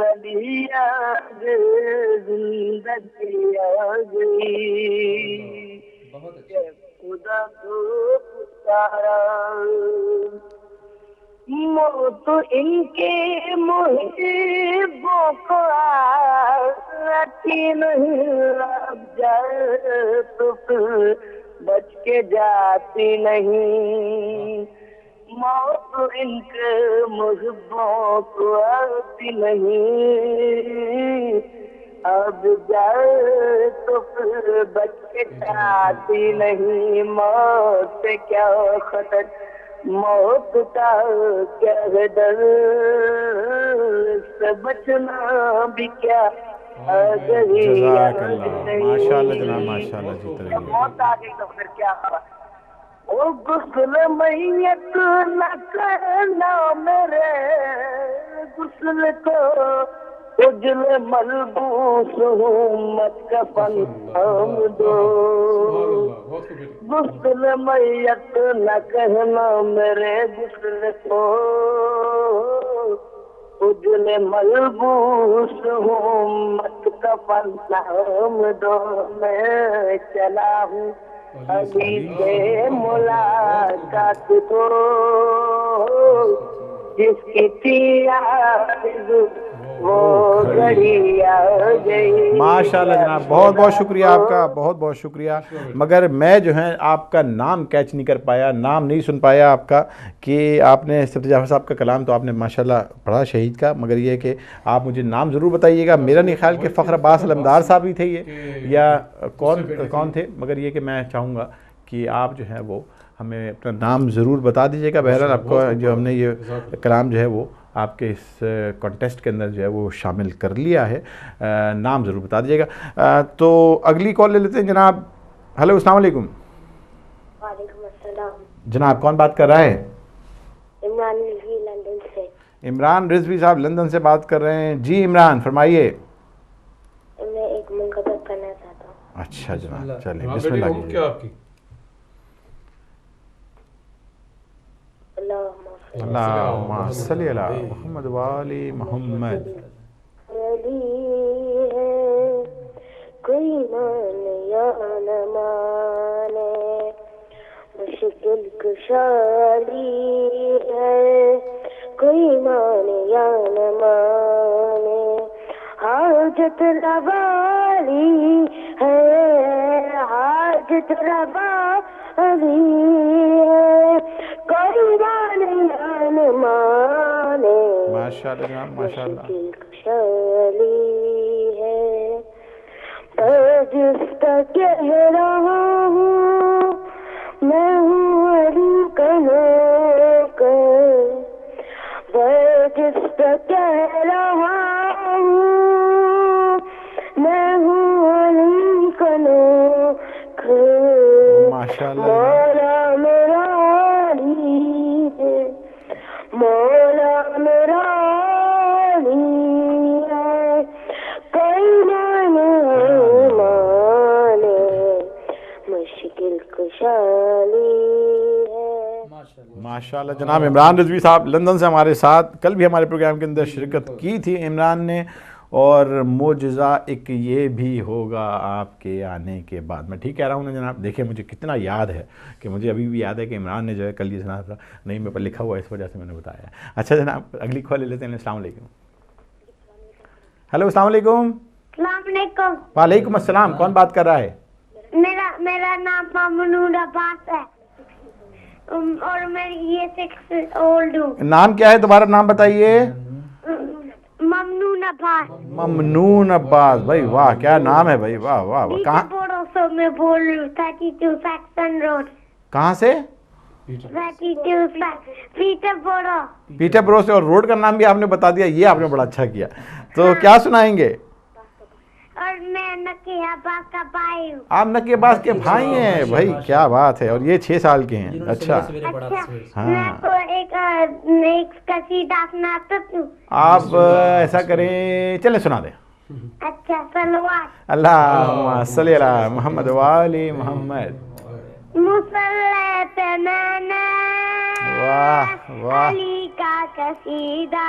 علی آ گئے زندگی آ گئی خدا کو پکارا موت ان کے محبوں کو آتی نہیں اب جائے تو پھر بچ کے جاتی نہیں موت ان کے محبوں کو آتی نہیں اب جائے تو پھر بچ کے جاتی نہیں موت سے کیا خطر موت کا کیا ڈر سے بچنا بھی کیا جزاک اللہ ماشاء اللہ جناب ماشاء اللہ جی ترغیب موت آ گئی تو پھر کیا ہوا وہ غسل میت نہ کرنا میرے غسل کو اجل ملبوس ہوں مت کفن ہم دو غسل میت نہ کہنا میرے غسل کو اجل ملبوس ہوں مت کفن ہم دو میں چلا ہوں ابھی سے ملاقات کو جس کی تھی آرزو وہ گھڑی آ گئی ماشاء اللہ جناب بہت بہت شکریہ آپ کا بہت بہت شکریہ مگر میں جو ہے آپ کا نام کیچ نہیں کر پایا نام نہیں سن پایا آپ کا کہ آپ نے صفدر جعفر صاحب کا کلام تو آپ نے ماشاءاللہ پڑھا شہید کا مگر یہ کہ آپ مجھے نام ضرور بتائیے گا میرا نہیں خیال کہ فخر عباس علمدار صاحب ہی تھے یہ یا کون تھے مگر یہ کہ میں چاہوں گا کہ آپ جو ہے وہ ہمیں اپنا نام ضرور بتا دیجیے گا بہرحال آپ کو جو ہم نے یہ کلام جو ہے وہ آپ کے اس کانٹیسٹ کے اندر جو ہے وہ شامل کر لیا ہے نام ضرور بتا دیجیے گا تو اگلی کال لے لیتے ہیں جناب ہیلو السلام علیکم وعلیکم السلام جناب کون بات کر رہا ہے عمران رضوی لندن سے عمران رضوی صاحب لندن سے بات کر رہے ہیں جی عمران فرمائیے میں ایک منقبت کرنا چاہتا ہوں اچھا جناب چلیں بسم اللہ کیجیے کیا آپ کی اللہم صلی علی محمد والی محمد کوئی مانے یا نہ مانے مشکل کشالی ہے کوئی مانے یا نہ مانے حاجت روالی ہے حاجت روالی ہے کوئی مانے یا نہ مانے ماشاءاللہ جناب ماشاءاللہ کشالی ہے جس کا کہہ رہا ہوں میں ہوں علی کا نوکر جس کا کہہ رہا ہوں میں ہوں علی کا نوکر مولا میرا علی ہے مولا میرا علی ہے کوئی مانے مشکل کشالی ہے ماشاءاللہ جناب عمران رضوی صاحب لندن سے ہمارے ساتھ کل بھی ہمارے پروگرام کے اندر شرکت کی تھی عمران نے اور معجزہ ایک یہ بھی ہوگا آپ کے آنے کے بعد میں ٹھیک کہہ رہا ہوں نا جناب دیکھیں مجھے کتنا یاد ہے کہ مجھے ابھی بھی یاد ہے کہ عمران نے جو ہے کل یہ سنا تھا نہیں میرے پر لکھا ہوا ہے اس وجہ سے میں نے بتایا اچھا جناب اگلی کال لے لیتے ہیں السلام علیکم ہیلو السلام علیکم السلام علیکم وعلیکم السلام کون بات کر رہا ہے میرا نام ممنون عباس ہے اور میں یہ 6 اولڈ ہوں نام کیا ہے دوبارہ نام بتائیے ممنون عباس ممنون عباس بھائی واہ کیا نام ہے بھائی واہ واہ کہاں بوڑو سو میں بول رہی ہوں 32 سیکسن روڈ کہاں سے 32 پیٹر بورو پیٹر برو سے اور روڈ کا نام بھی آپ نے بتا دیا یہ آپ نے بڑا اچھا کیا تو کیا سنائیں گے اور میں نکی عباس کا بھائی ہوں آپ نکی عباس کے بھائی ہیں بھائی کیا بات ہے اور یہ 6 سال کے ہیں اچھا میں کو ایک قصیدہ سناتا ہوں آپ ایسا کریں چلیں سنا دیں اچھا صلوات اللہم صلی علی محمد والی محمد مصلی پہ میں نے واہ واہ علی کا قصیدہ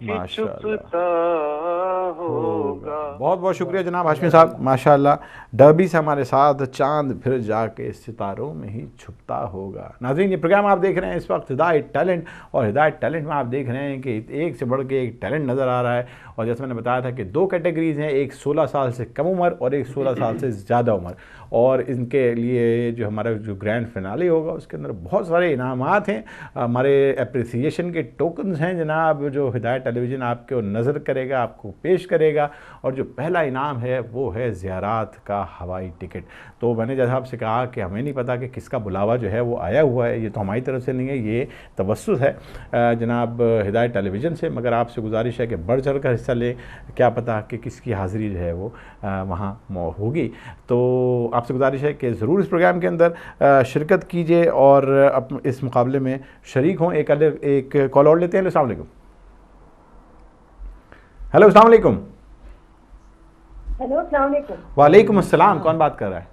چھپتا ہوگا. بہت بہت شکریہ جناب ہاشمی صاحب, ماشاءاللہ. ڈربی سے ہمارے ساتھ چاند پھر جا کے ستاروں میں ہی چھپتا ہوگا. ناظرین یہ پروگرام آپ دیکھ رہے ہیں اس وقت ہدایت ٹیلنٹ, اور ہدایت ٹیلنٹ میں آپ دیکھ رہے ہیں کہ ایک سے بڑھ کے ایک ٹیلنٹ نظر آ رہا ہے. اور جیسے میں نے بتایا تھا کہ 2 کیٹیگریز ہیں, ایک 16 سال سے کم عمر اور ایک 16 سال سے زیادہ عمر. اور ان کے لیے جو ہمارا جو گرینڈ فنالے ہوگا اس کے اندر بہت سارے انعامات ہیں, ہمارے اپریسیشن کے ٹوکنز ہیں جناب, جو ہدایت ٹیلی ویژن آپ کو نظر کرے گا, آپ کو پیش کرے گا. اور جو پہلا انعام ہے وہ ہے زیارات کا ہوائی ٹکٹ. تو میں نے جیسا آپ سے کہا کہ ہمیں نہیں پتا کہ کس کا بلاوا جو ہے وہ آیا ہوا ہے, یہ تو ہماری طرف سے نہیں ہے, یہ توسط ہے جناب ہدایت ٹیلی ویژن سے. مگر آپ سے گزارش ہے کہ بڑھ چڑھ کر حصہ لیں, کیا پتا کہ کس کی حاضری جو ہے وہ وہاں ہوگی. تو آپ سے گزارش ہے کہ ضرور اس پروگرام کے اندر شرکت کیجئے اور اس مقابلے میں شریک ہوں. ایک کال اور لیتے ہیں. السلام علیکم. ہیلو السلام علیکم. ہیلو السلام علیکم. وعلیکم السلام. کون بات کر رہا ہے؟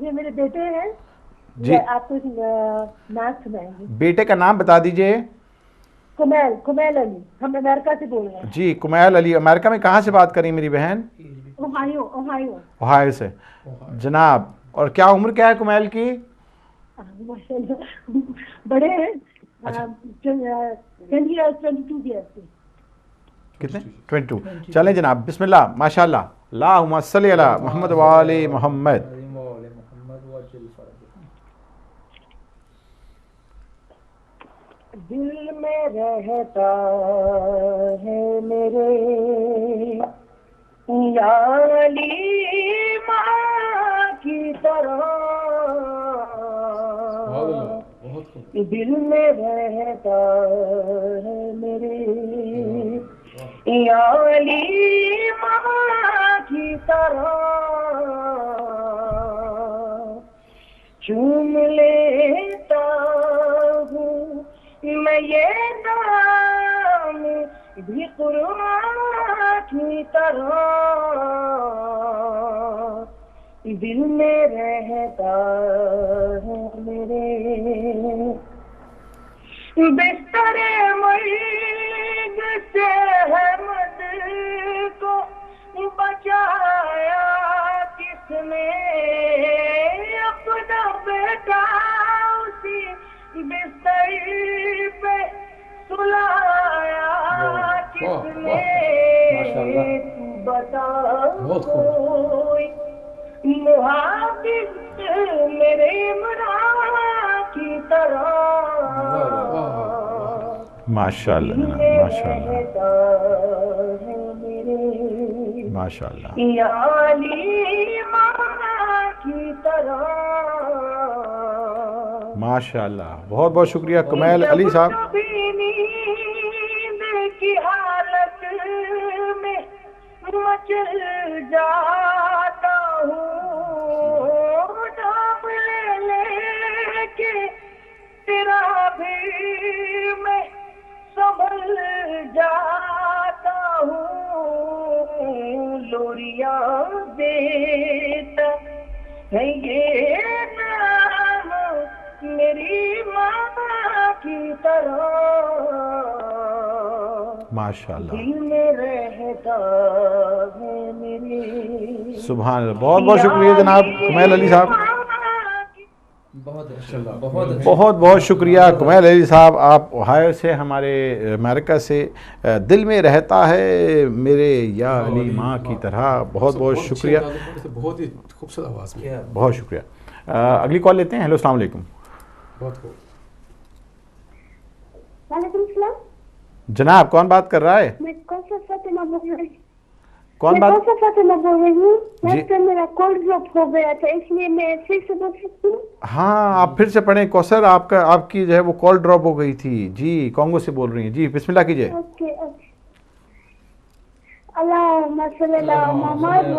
یہ میرے بیٹے ہیں جی. آپ کو نعت سنائیں گے. بیٹے کا نام بتا دیجئے. کمیل علی. ہم امریکہ سے بول رہے ہیں. جی کمیل علی. امریکہ میں کہاں سے بات کریں میری بہن؟ اوہایو سے. جناب اور کیا عمر کیا ہے کمیل کی؟ بڑے ہیں. 22 کتنے؟ 22. چلیں جناب بسم اللہ. ماشاءاللہ. اللہم صلی علی محمد و آل محمد. دل میں رہتا ہے میرے یا علی ماں کی طرح, دل میں رہتا ہے میرے یا علی ماں کی طرح, چوم لیتا ہوں میں یہ نام بھی قرآن کی طرح, دل میں رہتا ہے میرے بستر مرگ سے احمد کو بچایا کس نے, اپنا بیٹا اسی بستر پہ سلایا کس نے, بتا کوئی محافظ میرے عمران کی طرح. ماشاءاللہ ماشاءاللہ ماشاءاللہ. یا علی ماں کی طرح. ماشاءاللہ. بہت بہت شکریہ کمیل علی صاحب. نیند کی حالت میں مچل جاتا ہوں, نام لے لے کے تیرا بھی میں سنبھل جاتا ہوں, لوریاں دیتا ہے یہ نام میری ماں کی طرح, ماشاءاللہ. دل میں رہتا ہے میری. سبحان اللہ. بہت بہت شکریہ جناب کمیل علی صاحب. بہت بہت شکریہ کمیل علی صاحب. آپ اوہایو سے, ہمارے امریکہ سے. دل میں رہتا ہے میرے یا علی ماں کی طرح. بہت بہت شکریہ. بہت ہی خوبصورت آواز میں. بہت شکریہ. اگلی کال لیتے ہیں. ہیلو السلام علیکم. وعلیکم السلام. جناب کون بات کر رہا ہے؟ میں کوثر فاطمہ بول رہی ہوں. کون بات؟ کوثر فاطمہ بول رہی ہوں. میرا کال ڈراپ ہو گیا تھا, اس لیے میں پھر سے بول سکتی ہوں. ہاں آپ پھر سے پڑھیں کوثر. آپ کی جو ہے وہ کال ڈراپ ہو گئی تھی. جی کانگو سے بول رہی ہیں. جی بسم اللہ کیجئے. اللہم صلی اللہ محمد و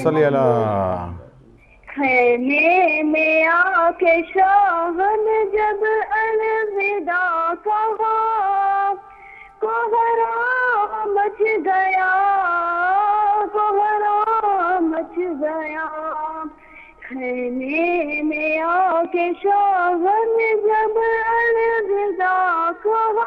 صلی اللہ. خیمے میں آ کے شاہ نے جب الوداع کہا, کوہرا مچ گیا, کوہرا مچ گیا. خیمے میں آ کے شاہ نے جب الوداع کہا,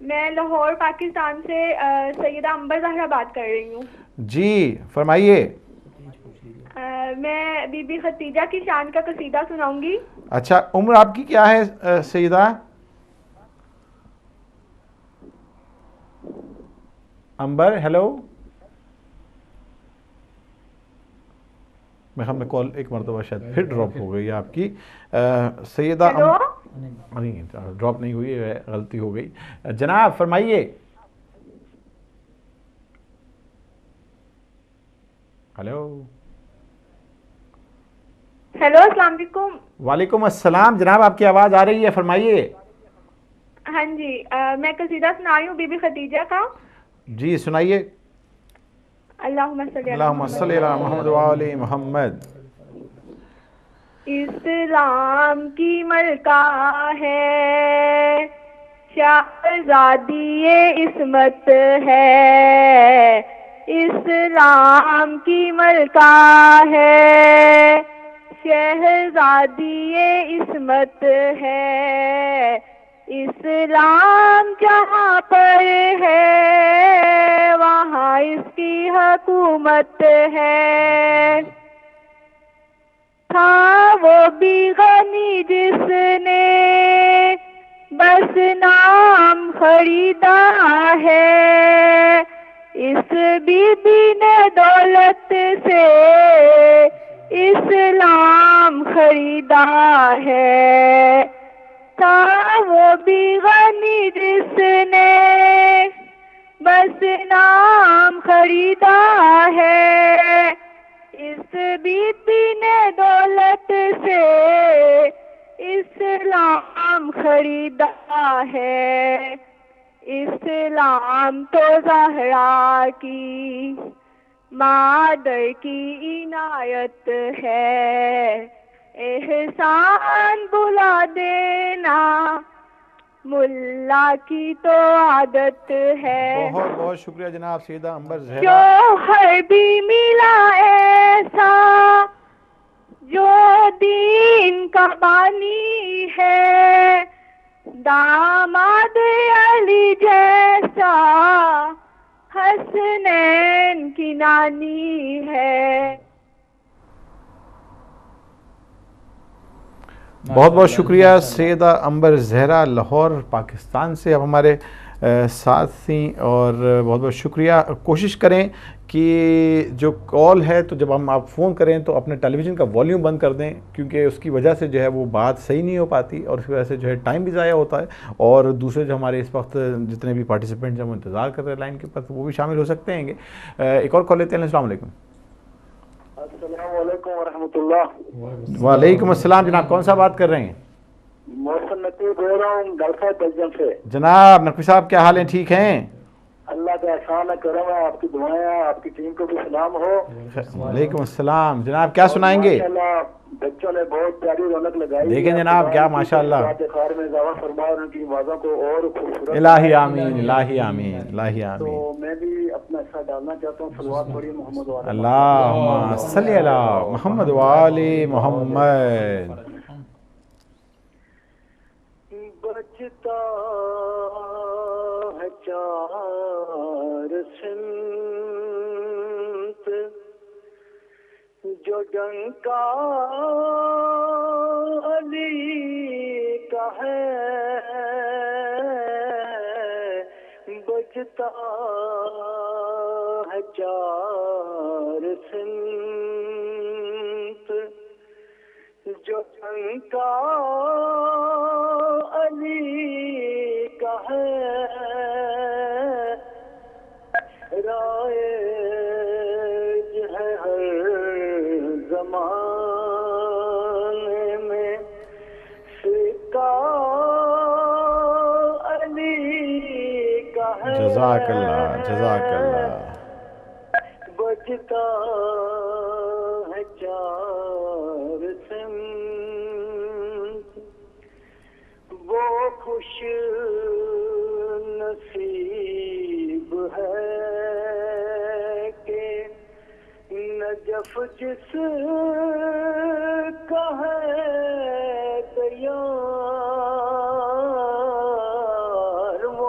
میں لاہور پاکستان سے سیدہ عنبر زہرا بات کر رہی ہوں. جی فرمائیے. میں بی بی ختیجہ کی شان کا قصیدہ سناؤں گی. اچھا عمر آپ کی کیا ہے سیدہ عنبر؟ ہیلو. میں ہم نے کال ایک مرتبہ شاید پھر ڈراپ ہو گئی آپ کی. سیدہ نہیں ڈراپ نہیں ہوئی ہے، غلطی ہو گئی. جناب فرمائیے. ہیلو. ہیلو السلام علیکم. وعلیکم السلام. جناب آپ کی آواز آ رہی ہے، فرمائیے. ہاں جی میں قصیدہ سنا رہی ہوں بی بی ختیجہ کا. جی سنائیے. اللہم صلی علی محمد وآل محمد. اسلام کی ملکہ ہے، شہزادی عصمت ہے. اسلام کی ملکہ ہے، شہزادی عصمت ہے. اسلام جہاں پر ہے وہاں اس کی حکومت ہے. تھا وہ بھی غنی جس نے بس نام خریدا ہے، اس بی بی نے دولت سے اسلام خریدا ہے. تھا وہ بھی غنی جس نے بس نام خریدا ہے، اس بی بی نے دولت سے اسلام خریدا ہے. اسلام تو زہرا کی مادر کی عنایت ہے، احسان بلا دینا ملا کی تو عادت ہے. بہت بہت شکریہ جناب سیدہ عنبر زہرا. شوہر بھی ملا ایسا جو دین کا بانی ہے، داماد علی جیسا حسنین کی نانی ہے. بہت بہت شکریہ سیدہ عنبر زہرا لاہور پاکستان سے اب ہمارے ساتھ تھیں، اور بہت بہت شکریہ. کوشش کریں کہ جو کال ہے تو جب آپ فون کریں تو اپنے ٹیلی ویژن کا والیوم بند کر دیں، کیونکہ اس کی وجہ سے جو ہے وہ بات صحیح نہیں ہو پاتی، اور اس کی وجہ سے جو ہے ٹائم بھی ضائع ہوتا ہے. اور دوسرے جو ہمارے اس وقت جتنے بھی پارٹیسپینٹ جب انتظار کر رہے ہیں لائن کے پاس وہ بھی شامل ہو سکتے ہیں. ایک اور کال لیتے ہیں. السلام علیکم. السلام علیکم ورحمۃ اللہ. وعلیکم السلام. جناب کون سا بات کر رہے ہیں؟ محسن نقوی بول رہا ہوں گلفا بیلجیم سے. جناب نقوی صاحب کیا حال ہیں؟ ٹھیک ہیں؟ اللہ کا احسان ہے، کرم ہے، آپ کی دعائیں ہیں، آپ کی ٹیم کو بھی سلام ہو. وعلیکم السلام. جناب کیا سنائیں گے؟ بچوں نے بہت پیاری رونق لگائی. دیکھیں جناب کیا ماشاءاللہ. خیر میں اضافہ فرمائے، ان کی آوازوں کو اور خوبصورت. الہی آمین، الہی آمین، الہی آمین. تو میں بھی اپنا حصہ ڈالنا چاہتا ہوں. صلوات پڑھیے محمد وآل اللہم صلی علی محمد وآل محمد. بجتا ہے چار سمت جو ڈنکا علی کا ہے، بجتا ہے چار سمت جو ڈنکا علی کا ہے، رائج ہے ہر زمانے میں سکہ علی کا ہے. جزاک اللہ، جزاک اللہ. بجتا ہے چار سمت وہ خوش نصیب ہے کہ نجف جس کا ہے دیار، وہ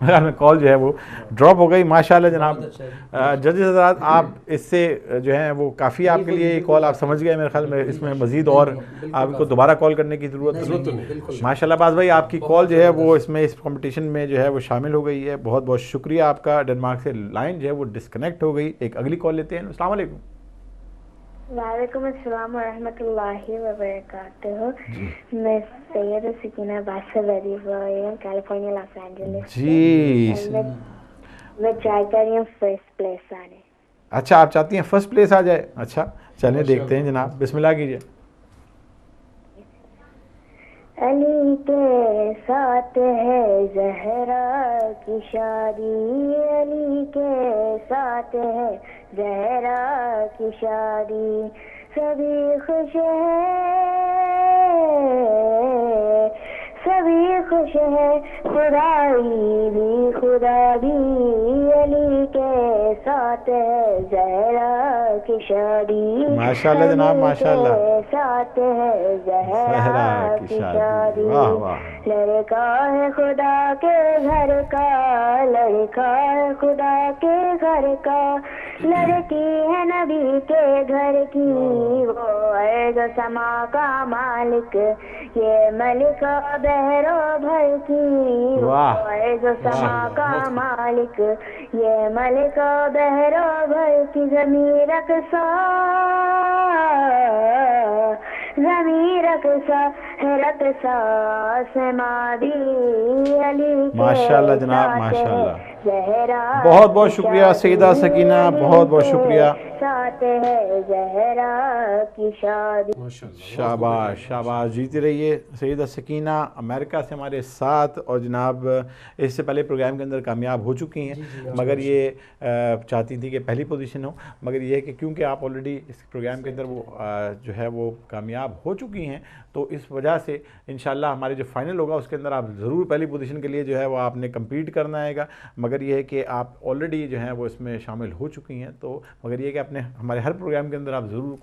میرے میں کال جو ہے وہ ڈراپ ہو گئی. ماشاءاللہ جناب ججز حضرات آپ اس سے جو ہیں وہ کافی آپ کے لیے یہ کال آپ سمجھ گئے. میرے خیال میں اس میں مزید اور آپ کو دوبارہ کال کرنے کی ضرورت نہیں. ماشاءاللہ عباس بھائی آپ کی کال جو ہے وہ اس میں اس کمپٹیشن میں جو ہے وہ شامل ہو گئی ہے. بہت بہت شکریہ آپ کا. ڈنمارک سے لائن جو ہے وہ ڈسکنیکٹ ہو گئی. ایک اگلی کال لیتے ہیں. السلام علیکم. وعلیکم السلام ورحمۃ اللہ وبرکاتہ. میں سید سکینہ بات سے بری ہوں کیلیفورنیا لاس اینجلس. جی میں ٹرائی کر رہی ہوں فرسٹ پلیس آنے. اچھا آپ چاہتی ہیں فرسٹ پلیس آ جائے. اچھا چلیں دیکھتے ہیں جناب. بسم اللہ کیجیے. علی کے ساتھ ہے زہرا کی شادی. علی کے ساتھ ہے زہرا کی شادی. سبھی خوش ہے سبھی خوش ہے خدائی بھی خدا بھی. علی کے ساتھ ہے زہرا کی شادی. ماشاءاللہ جناب ماشاءاللہ. ساتھ ہے زہرا کی شادی. لڑکا ہے خدا کے گھر کا لڑکا ہے خدا کے گھر کا. لڑکی ہے نبی کے گھر کی وہ ارض سما کا مالک. یہ ملک بحر و بھر کی وہ ارض سما کا مالک. یہ ملک بحر و بھر کی. زمین رقصا زمین رقصا رقصا سمادی. علی ماشاءاللہ جناب ماشاءاللہ. بہت بہت شکریہ سیدہ سکینہ. بہت بہت شکریہ. ساتھ ہے زہرا کی شادی. شاباش شاباش. جیتی رہیے سیدہ سکینہ امریکہ سے ہمارے ساتھ. اور جناب اس سے پہلے پروگرام کے اندر کامیاب ہو چکی ہیں مگر یہ چاہتی تھی کہ پہلی پوزیشن ہو. مگر یہ ہے کہ کیونکہ آپ آلریڈی اس پروگرام کے اندر وہ جو ہے وہ کامیاب ہو چکی ہیں تو اس وجہ سے انشاءاللہ ہمارے جو فائنل ہوگا اس کے اندر آپ ضرور پہلی پوزیشن کے لیے جو ہے وہ آپ نے کمپیٹ کرنا ہے گا. مگر یہ ہے کہ آپ آلریڈی جو ہیں وہ اس میں شامل ہو چکی ہیں. تو مگر یہ ہے کہ اپنے ہمارے ہر پروگرام کے اندر آپ ضرور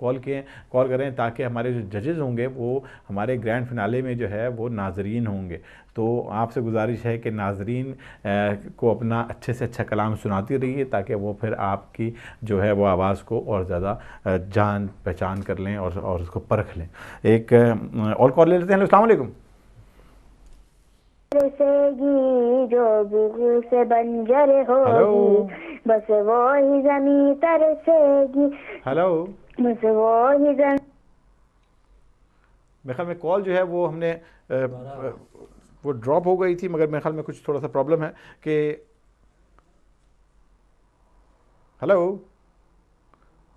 کال کریں تاکہ ہمارے جو ججز ہوں گے وہ ہمارے گرینڈ فنالے میں جو ہے وہ ناظرین ہوں گے. تو آپ سے گزارش ہے کہ ناظرین کو اپنا اچھے سے اچھا کلام سناتی رہیے تاکہ وہ پھر آپ کی جو ہے وہ آواز کو اور زیادہ جان پہچان کر لیں اور اس کو پرکھ لیں. ایک اور کال لے لیتے ہیں. السلام علیکم. جو بغل سے بنجر ہوگی بس وہی زمین ترسے گی. ہلو بس وہی زمین. میرے خیال میں کال جو ہے وہ ہم نے وہ ڈراپ ہو گئی تھی مگر میرے خیال میں کچھ تھوڑا سا پرابلم ہے کہ ہلو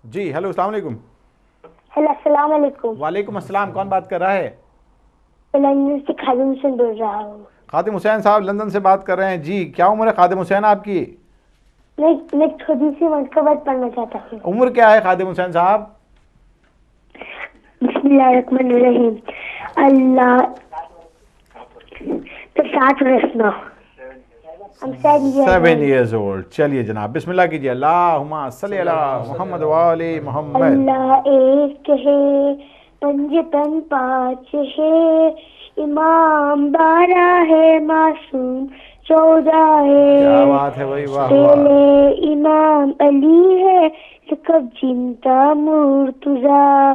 جی ہلو السلام علیکم. ہیلو السلام علیکم. وعلیکم السلام. کون بات کر رہا ہے؟ لندن سے خادم حسین بول رہا ہوں. خادم حسین صاحب لندن سے بات کر رہے ہیں. جی کیا عمر ہے خادم حسین آپ کی؟ میں تھوڑی سی منقبت پڑھنا چاہتا ہوں. عمر کیا ہے خادم حسین صاحب؟ بسم اللہ الرحمن الرحیم. اللہ 7 years old. چلیے جناب بسم اللہ کیجیے. اللہم صلی علی محمد وآل محمد. اللہ ایک ہے پنجتن پانچ ہے امام 12 ہے معصوم 14 ہے. کیا بات ہے بھائی واہ. پہلے امام علی ہے لقب جنتا مرتضیٰ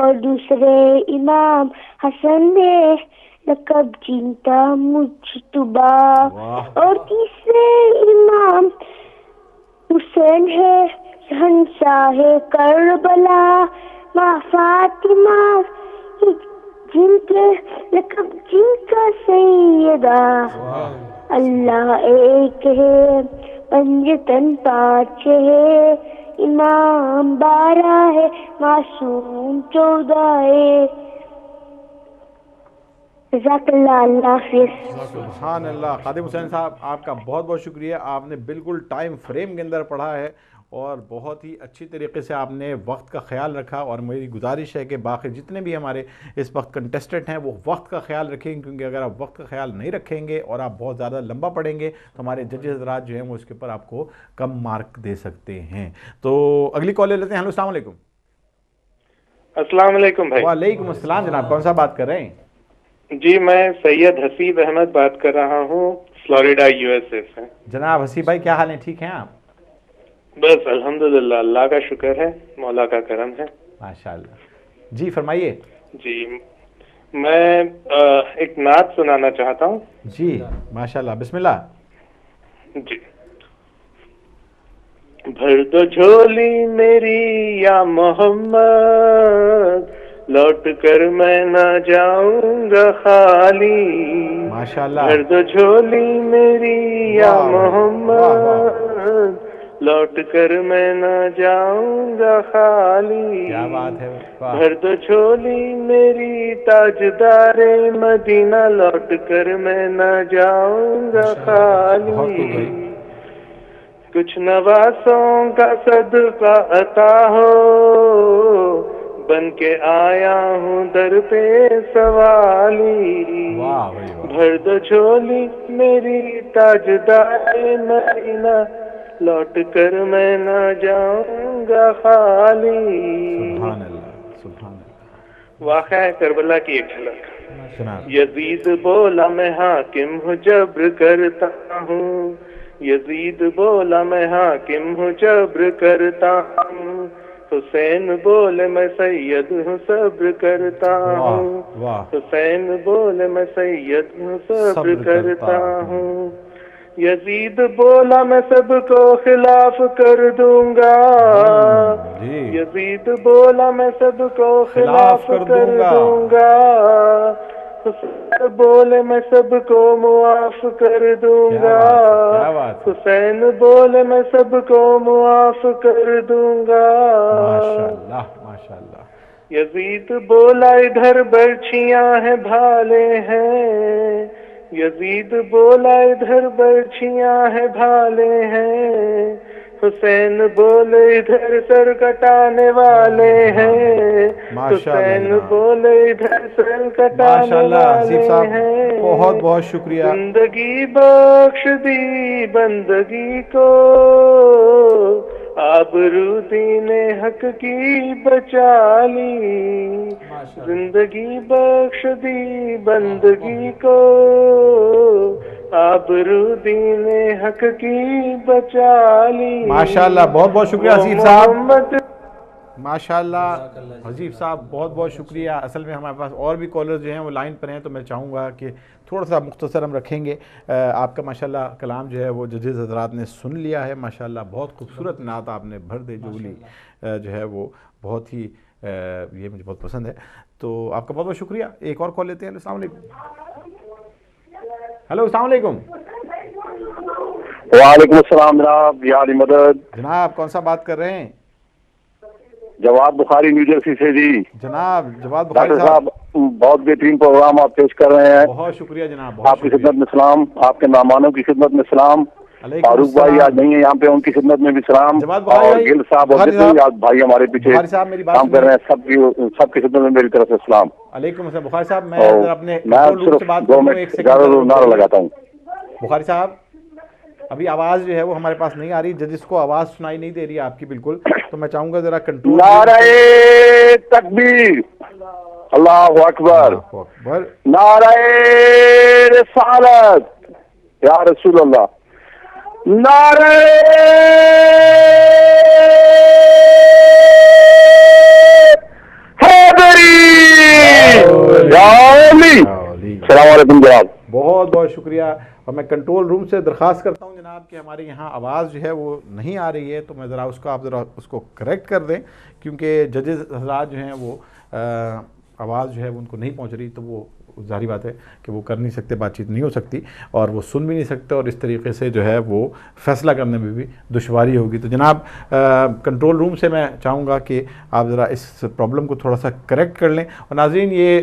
اور دوسرے امام حسن ہے لقب جنتا مجتبا اور تیسرے امام حسین ہے شہنشاہ کربلا ماں فاطمہ جن کے لقب جن کا سیدہ. اللہ ایک ہے پنجتن پانچ ہے امام 12 ہے معصوم 14 ہے. جزاک اللہ. اللہ حافظ. سبحان اللہ. خادم حسین صاحب آپ کا بہت بہت شکریہ. آپ نے بالکل ٹائم فریم کے اندر پڑھا ہے اور بہت ہی اچھی طریقے سے آپ نے وقت کا خیال رکھا. اور میری گزارش ہے کہ باقی جتنے بھی ہمارے اس وقت کنٹیسٹنٹ ہیں وہ وقت کا خیال رکھیں کیونکہ اگر آپ وقت کا خیال نہیں رکھیں گے اور آپ بہت زیادہ لمبا پڑھیں گے تو ہمارے ججز حضرات جو ہیں وہ اس کے اوپر آپ کو کم مارک دے سکتے ہیں. تو اگلی کال لے لیتے ہیں. ہلو السلام علیکم. السلام علیکم بھائی. وعلیکم السلام جناب. کون سا بات کر رہے ہیں؟ جی میں سید حسیب احمد بات کر رہا ہوں فلوریڈا USA سے. جناب حسیب بھائی کیا حال ہیں, ٹھیک ہیں آپ؟ بس الحمدللہ, اللہ کا شکر ہے, مولا کا کرم ہے. ماشاءاللہ. جی فرمائیے. جی میں ایک نعت سنانا چاہتا ہوں. جی ماشاءاللہ, بسم اللہ. جی. بھر دو جھولی میری یا محمد, لوٹ کر میں نہ جاؤں گا خالی. ماشاءاللہ. بھر دو جھولی میری یا محمد, لوٹ کر میں نہ جاؤں گا خالی. کیا بات ہے. بھر دو جھولی میری تاجدار مدینہ, لوٹ کر میں نہ جاؤں گا خالی. کچھ نواسوں کا صدقہ عطا ہو, بن کے آیا ہوں در پہ سوالی. بھر دو جھولی میری تاجدار مدینہ, لوٹ کر میں نہ جاؤں گا خالی. سبحان اللہ, سبحان اللہ. واقعہ ہے کربلا کی ایک جھلک. یزید بولا میں حاکم ہوں جبر کرتا ہوں, یزید بولا میں حاکم ہوں جبر کرتا ہوں, حسین بولے میں سید ہوں صبر کرتا ہوں, حسین بولے میں سید ہوں صبر کرتا ہوں. یزید بولا میں سب کو خلاف کر دوں گا, یزید بولا میں سب کو خلاف کر دوں گا, حسین بولے میں سب کو معاف کر دوں گا, حسین بولے میں سب کو معاف کر دوں گا. ماشاءاللہ ماشاءاللہ. یزید بولا ادھر برچھیاں ہیں بھالے ہیں, یزید بولا ادھر برچھیاں ہیں بھالے ہیں, حسین بولے ادھر سر کٹانے والے ہیں, حسین بولے ادھر سر کٹانے والے ہیں. بہت بہت شکریہ. زندگی بخش دی بندگی کو, آبرو دین حق کی بچا لی. زندگی بخش دی بندگی کو, آبرو دین حق کی بچا لی. ماشاءاللہ, بہت بہت شکریہ حسیب صاحب. ماشاءاللہ حسیب صاحب بہت بہت شکریہ. اصل میں ہمارے پاس اور بھی کالرز جو ہیں وہ لائن پر ہیں, تو میں چاہوں گا کہ تھوڑا سا مختصر ہم رکھیں گے. آپ کا ماشاءاللہ کلام جو ہے وہ ججز حضرات نے سن لیا ہے. ماشاءاللہ بہت خوبصورت نعت آپ نے بھر دے جھولی جو ہے وہ بہت ہی یہ مجھے بہت پسند ہے. تو آپ کا بہت بہت شکریہ. ایک اور کال لیتے ہیں. السلام علیکم. ہلو السلام علیکم. وعلیکم السلام جناب, یا علی مدد. جناب کون سا بات کر رہے ہیں؟ جواد بخاری نیو جرسی سے. جی جناب جواد بخاری صاحب, بہت بہترین پروگرام آپ پیش کر رہے ہیں. بہت شکریہ جناب. آپ کی خدمت میں سلام, آپ کے مہمانوں کی خدمت میں سلام. فاروق بھائی آج نہیں ہے یہاں پہ, ان کی خدمت میں بھی سلام. اور گل صاحب اور جتنے بھی بھائی ہمارے پیچھے کام کر رہے ہیں سب کی خدمت میں میری طرف سے سلام. علیکم السلام. بخاری صاحب میں اپنے صرف 2 منٹ نعرہ لگاتا ہوں. بخاری صاحب ابھی آواز جو ہے وہ ہمارے پاس نہیں آ رہی, ججز کو آواز سنائی نہیں دے رہی آپ کی بالکل, تو میں چاہوں گا ذرا کنٹرول. نعرہ تکبیر, اللہ اکبر, نعرہ رسالت یا رسول اللہ, نعرہ حیدری یا علی. السلام علیکم جناب. بہت بہت شکریہ. اور میں کنٹرول روم سے درخواست کرتا ہوں جناب کہ ہمارے یہاں آواز جو ہے وہ نہیں آ رہی ہے, تو میں ذرا اس کو آپ ذرا اس کو کریکٹ کر دیں, کیونکہ ججز حضرات جو ہیں وہ آواز جو ہے وہ ان کو نہیں پہنچ رہی, تو وہ ظاہری بات ہے کہ وہ کر نہیں سکتے, بات چیت نہیں ہو سکتی, اور وہ سن بھی نہیں سکتے, اور اس طریقے سے جو ہے وہ فیصلہ کرنے میں بھی دشواری ہوگی. تو جناب کنٹرول روم سے میں چاہوں گا کہ آپ ذرا اس پرابلم کو تھوڑا سا کریکٹ کر لیں. اور ناظرین یہ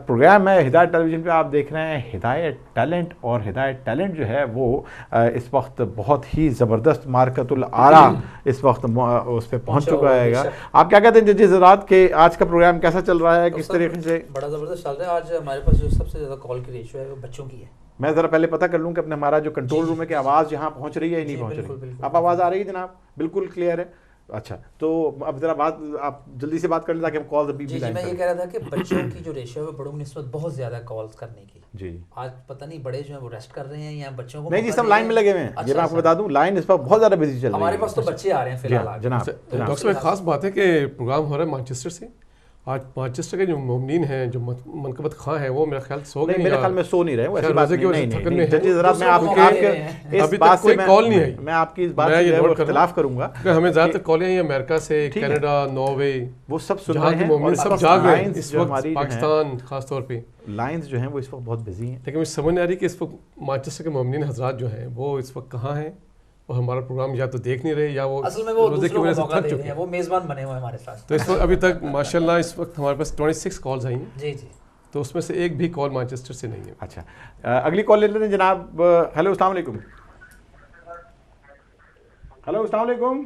پروگرام ہے ہدایت ٹیلی ویژن پہ, آپ دیکھ رہے ہیں ہدایت ٹیلنٹ, اور ہدایت ٹیلنٹ جو ہے وہ اس وقت بہت ہی زبردست مارکت الآراء اس وقت اس پہ پہنچ چکا ہے گا. آپ کیا کہتے ہیں ججز حضرات کہ آج کا پروگرام کیسا چل رہا ہے, کس طریقے سے؟ بڑا زبردست چل رہا ہے. آج ہمارے پاس جو سب سے زیادہ کال کی ریشو ہے وہ بچوں کی ہے. میں ذرا پہلے پتہ کر لوں کہ اپنے ہمارا جو کنٹرول روم ہے کہ آواز یہاں پہنچ رہی ہے یا نہیں پہنچ رہی. اب آواز آ رہی ہے جناب؟ بالکل کلیئر ہے. اچھا تو اب ذرا بات آپ جلدی سے بات کر لیں تاکہ ہم کالز ابھی جی میں یہ کہہ رہا تھا کہ بچوں کی جو ریشو ہے بڑوں کی نسبت بہت زیادہ کالز کرنے کی. جی آج پتہ نہیں بڑے جو ہیں وہ ریسٹ کر رہے ہیں یا بچوں کو نہیں جی سب لائن میں لگے ہوئے ہیں. یہ میں آپ کو بتا دوں لائن اس وقت بہت زیادہ بزی چل رہی ہے. ہمارے پاس تو بچے آ رہے ہیں فی الحال. جناب ڈاکٹر صاحب ایک خاص بات ہے کہ پروگرام ہو رہا ہے مانچسٹر سے. آج مانچسٹر کے جو مومنین ہیں جو منقبت خواہ ہیں وہ میرا خیال سو گئے. میرے خیال میں سو نہیں رہے وہ ایسی بات نہیں ہے. ججز حضرات میں آپ کے ابھی تک کوئی کال نہیں آئی. میں آپ کی اس بات سے اختلاف کروں گا. ہمیں زیادہ تر کالیں ہیں امریکہ سے, کینیڈا, ناروے, وہ سب سن رہے ہیں مومنین سب جاگ رہے ہیں اس وقت. پاکستان خاص طور پہ لائنز جو ہیں وہ اس وقت بہت بزی ہیں. لیکن مجھے سمجھ نہیں آ رہی کہ اس وقت مانچسٹر کے مومنین حضرات جو ہیں وہ اس وقت کہاں ہیں اور ہمارا پروگرام یا تو دیکھ نہیں رہے یا وہ اصل میں وہ روزے کی وجہ سے تھک چکے ہیں. وہ میزبان بنے ہوئے ہیں ہمارے ساتھ. تو اس وقت ابھی تک ماشاءاللہ اس وقت ہمارے پاس 26 کالز آئی ہیں. جی جی تو اس میں سے ایک بھی کال مانچسٹر سے نہیں ہے. اچھا اگلی کال لے لیتے ہیں جناب. ہیلو السلام علیکم. ہیلو السلام علیکم.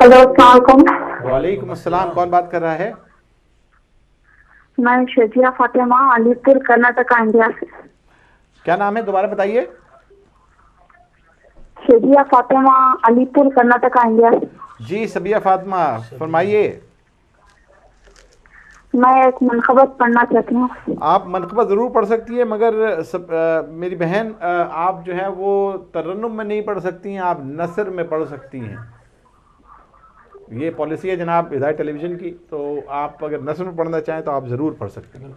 ہیلو السلام علیکم. وعلیکم السلام. کون بات کر رہا ہے؟ میں شجیہ فاطمہ علی پور کرناٹکا انڈیا سے. کیا نام ہے دوبارہ بتائیے؟ شجیہ فاطمہ علی پور کرناٹکا انڈیا. جی سبیہ فاطمہ فرمائیے. میں ایک منقبت پڑھنا چاہتی ہوں. آپ منقبت ضرور پڑھ سکتی ہیں مگر میری بہن آپ جو ہے وہ ترنم میں نہیں پڑھ سکتی ہیں, آپ نثر میں پڑھ سکتی ہیں. یہ پالیسی ہے جناب ہدایت ٹیلی ویژن کی. تو آپ اگر نثر میں پڑھنا چاہیں تو آپ ضرور پڑھ سکتے ہیں.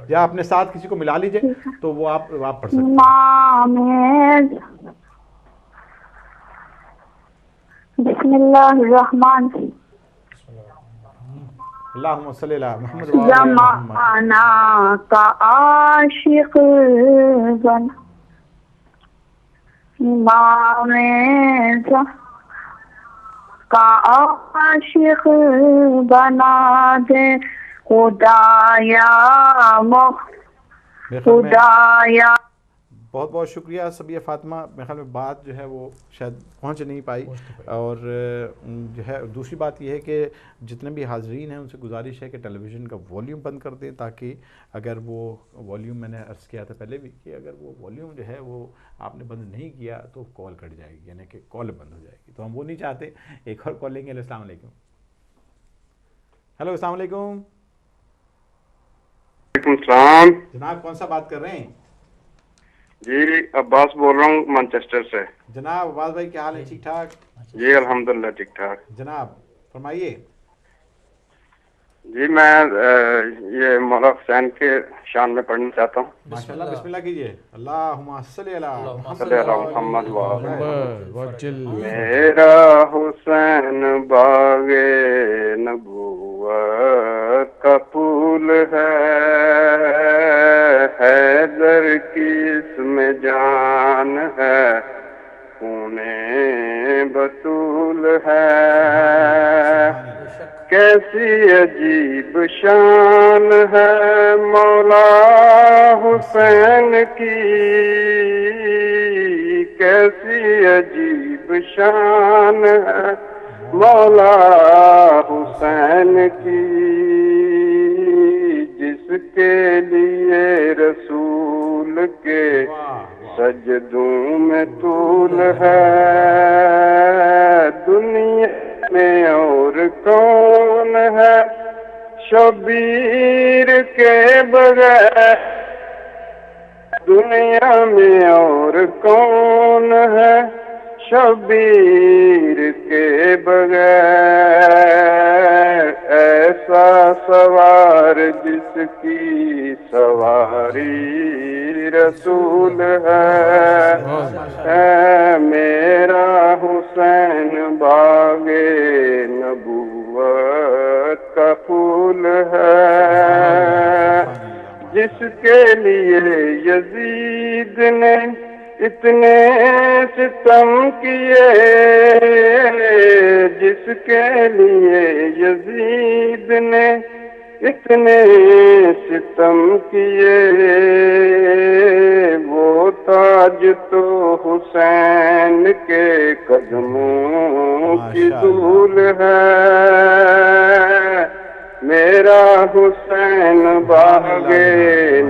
یا اپنے ساتھ کسی کو ملا لیجئے تو وہ آپ پڑھ سکتے ہیں. بسم اللہ الرحمن. اللہم صلی علی محمد زمانہ کا عاشق بن امام کا عاشق بنا دے خدایا خدایا. بہت بہت شکریہ سبیہ فاطمہ. میرے خیال میں بات جو ہے وہ شاید پہنچ نہیں پائی. اور جو ہے دوسری بات یہ ہے کہ جتنے بھی حاضرین ہیں ان سے گزارش ہے کہ ٹیلی ویژن کا والیوم بند کر دیں, تاکہ اگر وہ والیوم میں نے عرض کیا تھا پہلے بھی کہ اگر وہ والیوم جو ہے وہ آپ نے بند نہیں کیا تو کال کٹ جائے گی, یعنی کہ کال بند ہو جائے گی. تو ہم وہ نہیں چاہتے. ایک اور کال لیں گے. السلام علیکم. ہیلو السلام علیکم. وعلیکم السلام. جناب کون سا بات کر رہے ہیں؟ جی عباس بول رہا ہوں مانچسٹر سے. جناب عباس بھائی کیا حال ہے؟ ٹھیک ٹھاک؟ جی الحمدللہ ٹھیک ٹھاک. جناب فرمائیے. جی میں یہ مولا حسین کے شان میں پڑھنا چاہتا ہوں. ماشاءاللہ بسم اللہ کیجئے. اللہم صلی علی محمد وعجل. میرا حسین باغ نبوت کا پھول ہے, حیدر کی اس میں جان ہے, خون بطول ہے. کیسی عجیب شان ہے مولا حسین کی, کیسی عجیب شان ہے مولا حسین کی, جس کے لیے رسول کے سجدوں میں طول ہے. دنیا میں اور کون ہے شبیر کے بغیر, دنیا میں اور کون ہے شبیر کے بغیر. ایسا سوار جس کی سواری رسول ہے. میرا حسین باغ نبوت کا پھول ہے, جس کے لیے یزید نے اتنے ستم کیے, جس کے لیے یزید نے اتنے ستم کیے, وہ تاج تو حسین کے قدموں کی دھول ہے. میرا حسین باغ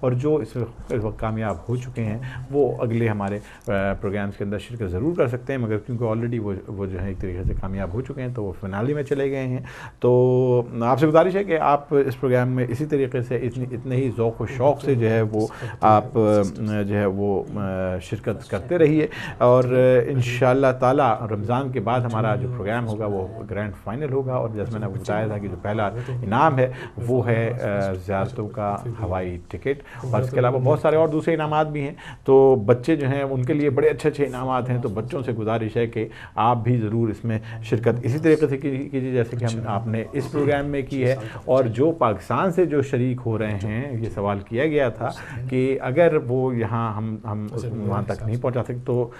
اور جو اس وقت کامیاب ہو چکے ہیں وہ اگلے ہمارے پروگرامز کے اندر شرکت ضرور کر سکتے ہیں، مگر کیونکہ آلریڈی وہ جو ہے ایک طریقے سے کامیاب ہو چکے ہیں تو وہ فنالی میں چلے گئے ہیں۔ تو آپ سے گزارش ہے کہ آپ اس پروگرام میں اسی طریقے سے اتنے ہی ذوق و شوق سے جو ہے وہ آپ جو ہے وہ شرکت کرتے رہیے، اور انشاءاللہ تعالی رمضان کے بعد ہمارا جو پروگرام ہوگا وہ گرینڈ فائنل ہوگا، اور جیسے میں نے بتایا تھا کہ جو پہلا انعام ہے وہ ہے زیارتوں کا ہوائی ٹکٹ، اور اس کے علاوہ بہت سارے اور دوسرے انعامات بھی ہیں۔ تو بچے جو ہیں ان کے لیے بڑے اچھے انعامات ہیں، تو بچوں سے گزارش ہے کہ آپ بھی ضرور اس میں شرکت اسی طریقے سے کیجیے جیسے کہ آپ نے اس پروگرام میں کی ہے۔ اور جو پاکستان سے جو شریک ہو رہے ہیں، یہ سوال کیا گیا تھا کہ اگر وہ یہاں ہم وہاں تک نہیں پہنچا سکتے تو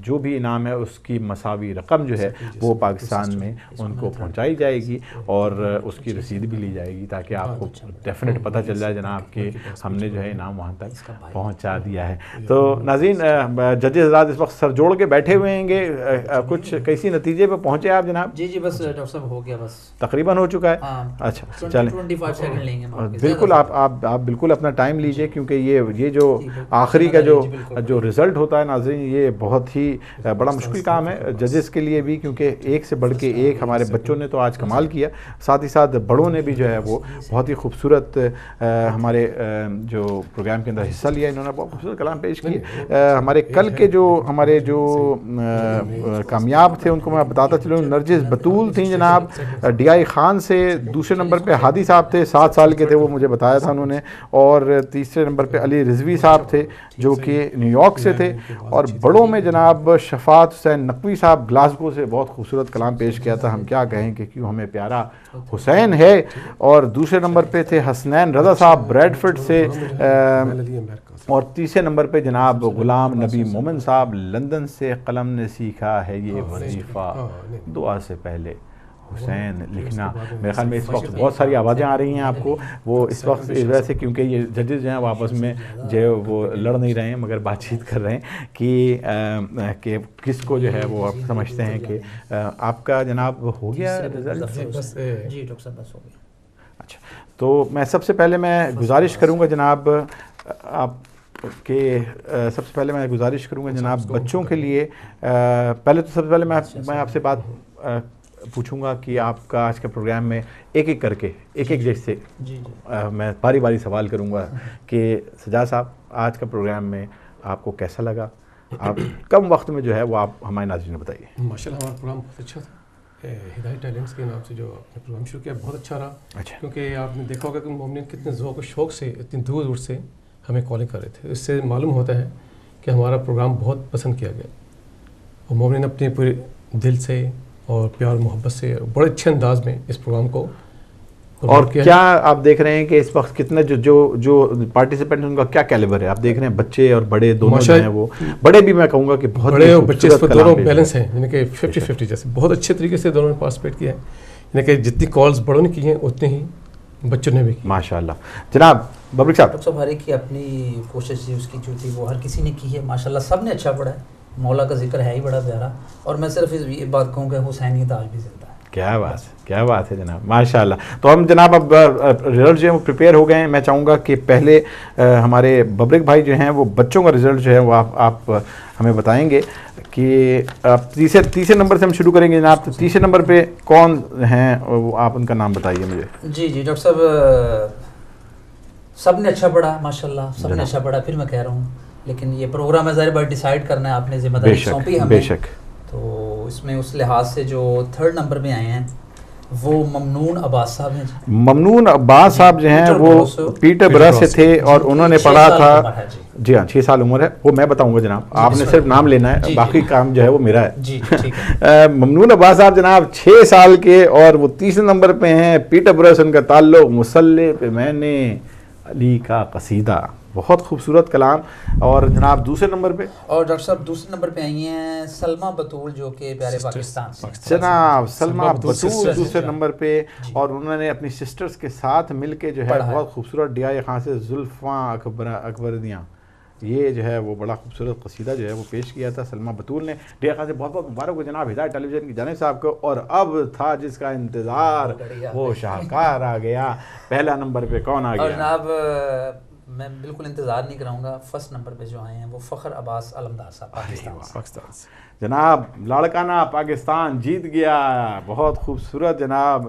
جو بھی انعام ہے اس کی مساوی رقم جو ہے وہ پاکستان میں ان کو پہنچائی جائے گی، اور اس کی رسید بھی لی جائے گی، تاکہ آپ کو ڈیفینیٹ پتہ چل جائے جناب کہ ہم نے جو ہے انعام وہاں تک پہنچا دیا ہے۔ تو ناظرین، ججز حضرات اس وقت سر جوڑ کے بیٹھے ہوئے ہیں گے، کچھ کیسی نتیجے پہ پہنچے آپ جناب؟ جی بس ڈاکٹر صاحب ہو گیا، بس تقریباً ہو چکا ہے۔ اچھا چلیں، 25 سیکنڈ لیں گے بالکل، آپ بالکل اپنا ٹائم لیجئے، کیونکہ یہ جو آخری کا جو رزلٹ ہوتا ہے ناظرین، یہ بہت ہی بڑا مشکل کام ہے ججز کے لیے بھی، کیونکہ ایک سے بڑھ کے ایک ہمارے بچوں نے تو آج کمال کیا، ساتھ ہی ساتھ بڑوں نے بھی جو ہے وہ بہت ہی خوبصورت ہمارے جو پروگرام کے اندر حصہ لیا، انہوں نے بہت خوبصورت کلام پیش کیے۔ ہمارے کل کے ہمارے جو کامیاب تھے ان کو میں بتاتا چلوں، نرجس بطول تھیں جناب ڈی آئی خان سے، دوسرے نمبر پہ ہادی صاحب تھے، 7 سال کے تھے وہ، مجھے بتایا تھا انہوں نے، اور تیسرے نمبر پہ علی رضوی صاحب تھے جو کہ نیو یارک سے تھے، اور بڑوں میں جناب شفاعت حسین نقوی صاحب گلاسگو سے بہت خوبصورت کلام پیش کیا تھا، ہم کیا کہیں کہ کیوں ہمیں پیارا حسین ہے، اور دوسرے نمبر پہ تھے حسنین رضا صاحب بریڈ فٹ سے، اور تیسرے نمبر پہ جناب غلام نبی مومن صاحب لندن سے، قلم نے سیکھا ہے یہ وظیفہ دعا سے پہلے حسین لکھنا۔ میرے خیال میں اس وقت بہت ساری آوازیں آ رہی ہیں آپ کو، وہ اس وقت اس وجہ سے کیونکہ یہ ججز جو ہیں وہ آپس میں جو وہ لڑ نہیں رہے ہیں مگر بات چیت کر رہے ہیں کہ کس کو جو ہے وہ آپ سمجھتے ہیں کہ آپ کا جناب ہو گیا رزلٹ؟ جی ڈاکٹر صاحب بس ہو گیا۔ اچھا، تو میں سب سے پہلے میں گزارش کروں گا جناب سب سے پہلے میں گزارش کروں گا جناب بچوں کے لیے، پہلے تو سب سے پہلے میں آپ سے بات پوچھوں گا کہ آپ کا آج کا پروگرام میں ایک ایک کر کے ایک جیسے میں باری باری سوال کروں گا کہ سجاد صاحب آج کا پروگرام میں آپ کو کیسا لگا؟ آپ کم وقت میں جو ہے وہ آپ ہمارے ناظرین کو بتائیے۔ ماشاءاللہ ہمارا پروگرام بہت اچھا تھا، ہدایت ٹیلنٹس کے نام سے جو آپ نے پروگرام شروع کیا بہت اچھا رہا، کیونکہ آپ نے دیکھا ہوگا کہ مومنین کتنے ذوق و شوق سے اتنی دور دور سے ہمیں کالنگ کر رہے تھے، اس سے معلوم ہوتا ہے کہ ہمارا پروگرام بہت پسند کیا گیا، اور مومنین اپنے پورے دل سے اور پیار محبت سے بڑے اچھے انداز میں اس پروگرام کو، اور کیا آپ دیکھ رہے ہیں کہ اس وقت کتنے جو پارٹیسپینٹ ان کا کیا کیلیبر ہے؟ آپ دیکھ رہے ہیں بچے اور بڑے دونوں جو ہیں، وہ بڑے بھی میں کہوں گا کہ بہت بڑے اور بچے اس پر دونوں بیلنس ہیں، یعنی کہ 50-50 جیسے بہت اچھے طریقے سے دونوں نے پارٹیسپیٹ کیا ہے، یعنی کہ جتنی کالز بڑوں نے کی ہیں اتنے ہی بچوں نے بھی کی ماشاءاللہ۔ جناب ببرک صاحب، ڈاکٹر صاحب ہر ایک کی اپنی کوشش تھی، اس کی جو تھی وہ ہر کسی نے کی ہے، ماشاءاللہ سب نے اچھا پڑھا ہے، مولا کا ذکر ہے ہی بڑا پیارا، اور میں صرف یہ بات کہوں کہ حسینیت آج بھی زندہ ہے۔ کیا بات ہے جناب، ماشاءاللہ۔ تو ہم جناب اب رزلٹ جو ہیں وہ پریپیئر ہو گئے ہیں، میں چاہوں گا کہ پہلے ہمارے ببرک بھائی جو ہیں وہ بچوں کا رزلٹ جو ہے وہ آپ ہمیں بتائیں گے کہ آپ تیسرے نمبر سے ہم شروع کریں گے جناب۔ تو تیسرے نمبر پہ کون ہیں وہ آپ ان کا نام بتائیے مجھے۔ جی ڈاکٹر صاحب سب نے اچھا پڑھا ماشاءاللہ، سب نے اچھا پڑھا، پھر میں کہہ رہا ہوں لیکن یہ پروگرام ہے ظاہر بات ڈیسائیڈ کرنا ہے، آپ نے ذمہ داری سونپی ہمیں، بے شک، تو اس میں اس لحاظ سے جو 3rd نمبر پہ آئے ہیں وہ ممنون عباس صاحب ہیں۔ ممنون عباس صاحب جو ہیں وہ پیٹر برا سے تھے، اور انہوں نے پڑھا تھا، جی ہاں 6 سال عمر ہے، وہ میں بتاؤں گا جناب، آپ نے صرف نام لینا ہے، باقی کام جو ہے وہ میرا ہے۔ ممنون عباس صاحب جناب 6 سال کے، اور وہ 30 نمبر پہ ہیں، پیٹر برا سے ان کا تعلق، مصلی پہ میں نے علی کا قصیدہ، بہت خوبصورت کلام۔ اور جناب دوسرے نمبر پہ، اور ڈاکٹر صاحب دوسرے نمبر پہ آئی ہیں سلمہ بطول جو کہ پیارے پاکستان سے، جناب سلمہ بطول دوسرے نمبر پہ، اور انہوں نے اپنی سسٹرز کے ساتھ مل کے جو ہے بہت خوبصورت ڈی آئی خان سے زلفاں اکبردیاں یہ جو ہے وہ بڑا خوبصورت قصیدہ جو ہے وہ پیش کیا تھا سلمیٰ بطول نے. ڈیئر خان سے بہت بہت مبارک ہو جناب ہدایت ٹیلی ویژن کی جانب سے آپ کو. اور اب تھا جس کا انتظار وہ شاہکار آ گیا. پہلا نمبر پہ کون آ گیا؟ اور جناب میں بالکل انتظار نہیں کراؤں گا, فرسٹ نمبر پہ جو آئے ہیں وہ فخر عباس علمدار صاحب پاکستان سے. جناب لاڑکانہ پاکستان جیت گیا. بہت خوبصورت جناب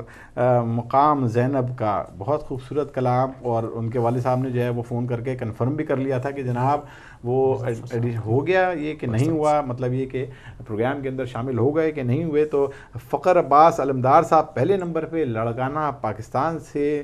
مقام زینب کا, بہت خوبصورت کلام. اور ان کے والد صاحب نے جو ہے وہ فون کر کے کنفرم بھی کر لیا تھا کہ جناب وہ ہو گیا یہ کہ نہیں ہوا, مطلب یہ کہ پروگرام کے اندر شامل ہو گئے کہ نہیں ہوئے. تو فخر عباس علمدار صاحب پہلے نمبر پہ لاڑکانہ پاکستان سے.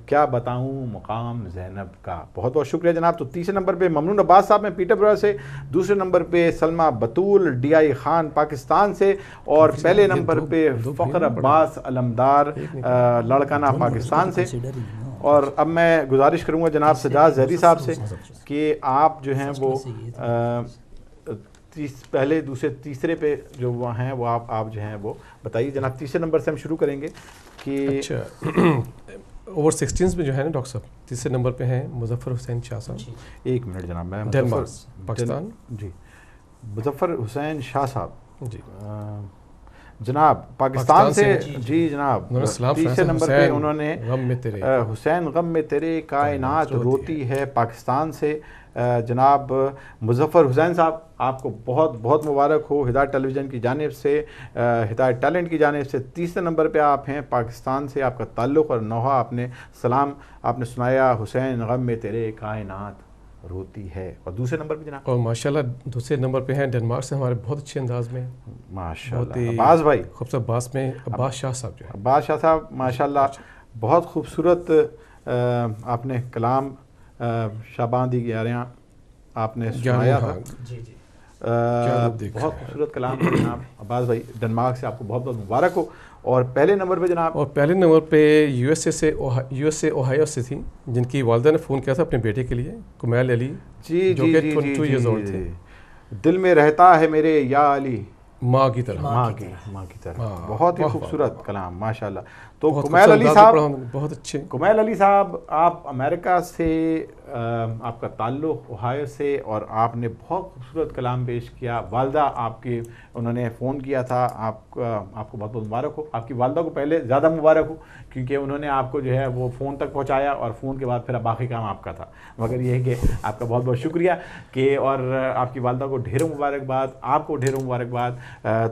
کیا بتاؤں مقام زینب کا. بہت بہت شکریہ جناب. تو تیسرے نمبر پہ ممنون عباس صاحب ہیں پیٹر برا سے. دوسرے نمبر پہ سلمیٰ بطول ڈی آئی خان پاکستان سے. اور پہلے نمبر پہ فخر عباس علمدار لاڑکانہ پاکستان سے. اور اب میں گزارش کروں گا جناب سجاد زہری صاحب سے کہ آپ جو ہیں وہ پہلے دوسرے تیسرے پہ جو وہ ہیں وہ آپ جو ہیں وہ بتائیے جناب. تیسرے نمبر سے ہم شروع کریں گے کہ اوور 16 میں جو ہے نا ڈاکٹر صاحب تیسرے نمبر پہ ہیں مظفر حسین شاہ صاحب. ایک منٹ جناب, میں پاکستان جی مظفر حسین شاہ صاحب جی جناب پاکستان سے. جی جناب تیسرے نمبر پہ انہوں نے حسین غم میں تیرے کائنات روتی ہے پاکستان سے. جناب مظفر حسین صاحب آپ کو بہت بہت مبارک ہو ہدایت ٹیلی ویژن کی جانب سے, ہدایت ٹیلنٹ کی جانب سے. تیسرے نمبر پہ آپ ہیں پاکستان سے, آپ کا تعلق اور نوحہ آپ نے سلام آپ نے سنایا حسین غم میں تیرے کائنات روتی ہے. اور دوسرے نمبر پہ جناب اور ماشاءاللہ دوسرے نمبر پہ ہیں ڈنمارک سے ہمارے بہت اچھے انداز میں ماشاءاللہ عباس بھائی خوبصورت عباس میں عباس شاہ صاحب جو ہے. عباس شاہ صاحب ماشاءاللہ بہت خوبصورت آپ نے کلام شابان دی گیاریاں آپ نے سنایا تھا. بہت خوبصورت کلام ہے جناب عباس بھائی ڈنمارک سے. آپ کو بہت بہت مبارک ہو. اور پہلے نمبر پہ جناب اور پہلے نمبر پہ یو ایس اے اوہایو سے تھیں جن کی والدہ نے فون کیا تھا اپنے بیٹے کے لیے کمیل علی جو کہ 22 ایئرز اولڈ تھے. دل میں رہتا ہے میرے یا علی ماں کی طرح ماں کی طرح. بہت ہی خوبصورت کلام ماشاءاللہ. تو کمیل علی صاحب بہت اچھے. کمیل علی صاحب آپ امریکہ سے آپ کا تعلق اوہایو سے اور آپ نے بہت خوبصورت کلام پیش کیا. والدہ آپ کی انہوں نے فون کیا تھا. آپ کو بہت بہت مبارک ہو. آپ کی والدہ کو پہلے زیادہ مبارک ہو کیونکہ انہوں نے آپ کو جو ہے وہ فون تک پہنچایا اور فون کے بعد پھر باقی کام آپ کا تھا. مگر یہ ہے کہ آپ کا بہت بہت شکریہ کہ اور آپ کی والدہ کو ڈھیروں مبارکباد, آپ کو ڈھیروں مبارکباد.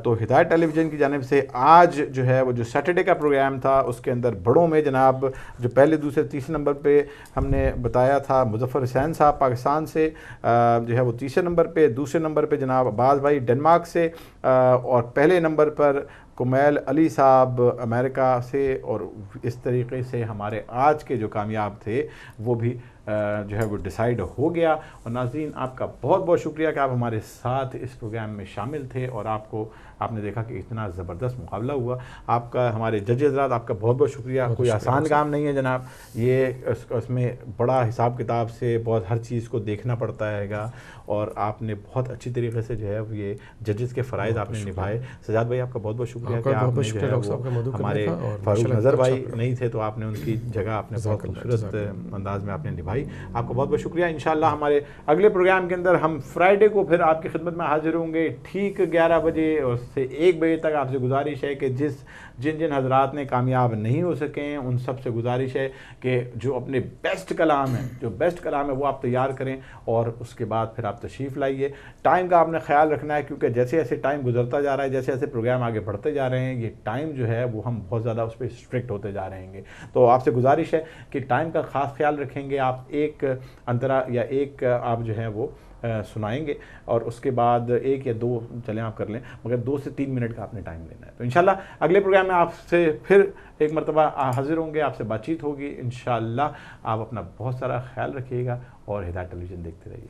تو ہدایت ٹیلی ویژن کی جانب سے آج جو ہے وہ جو سیٹرڈے کا پروگرام تھا اس کے اندر بڑوں میں جناب جو پہلے دوسرے تیسرے نمبر پہ ہم نے بتایا تھا مظفر حسین صاحب پاکستان سے جو ہے وہ تیسرے نمبر پہ. دوسرے نمبر پہ جناب عباس بھائی ڈنمارک سے. اور پہلے نمبر پر کمیل علی صاحب امریکہ سے. اور اس طریقے سے ہمارے آج کے جو کامیاب تھے وہ بھی جو ہے وہ ڈیسائیڈ ہو گیا. اور ناظرین آپ کا بہت بہت شکریہ کہ آپ ہمارے ساتھ اس پروگرام میں شامل تھے اور آپ نے دیکھا کہ اتنا زبردست مقابلہ ہوا. آپ کا ہمارے جج حضرات آپ کا بہت بہت شکریہ. کوئی آسان کام نہیں ہے جناب, یہ اس میں بڑا حساب کتاب سے بہت ہر چیز کو دیکھنا پڑتا ہے گا. اور آپ نے بہت اچھی طریقے سے جو ہے یہ ججز کے فرائض آپ نے نبھائے. سجاد بھائی آپ کا بہت بہت شکریہ کہ آپ نے جو ہے ہمارے فاروق نظر بھائی نہیں تھے تو آپ نے ان کی جگہ آپ نے بہت خوبصورت انداز میں آپ نے نبھائی. آپ کو بہت بہت شکریہ. انشاءاللہ ہمارے اگلے پروگرام کے اندر ہم فرائیڈے کو پھر آپ کی خدمت میں حاضر ہوں گے ٹھیک 11 بجے اور سے 1 بجے تک. آپ سے گزارش ہے کہ جن حضرات نے کامیاب نہیں ہو سکیں ان سب سے گزارش ہے کہ جو اپنے بیسٹ کلام ہے وہ آپ تیار کریں اور اس کے بعد پھر آپ تشریف لائیے. ٹائم کا آپ نے خیال رکھنا ہے کیونکہ جیسے جیسے ٹائم گزرتا جا رہا ہے جیسے جیسے پروگرام آگے بڑھتے جا رہے ہیں یہ ٹائم جو ہے وہ ہم بہت زیادہ اس پہ اسٹرکٹ ہوتے جا رہے ہیں. تو آپ سے گزارش ہے کہ ٹائم کا خاص خیال رکھیں گے. آپ ایک انترا یا ایک آپ جو ہے وہ سنائیں گے اور اس کے بعد 1 یا 2 چلیں آپ کر لیں مگر 2 سے 3 منٹ کا آپ نے ٹائم لینا ہے. تو انشاءاللہ اگلے پروگرام میں آپ سے پھر ایک مرتبہ حاضر ہوں گے, آپ سے بات چیت ہوگی انشاءاللہ. آپ اپنا بہت سارا خیال رکھیے گا اور ہدایت ٹیلی ویژن دیکھتے رہیے.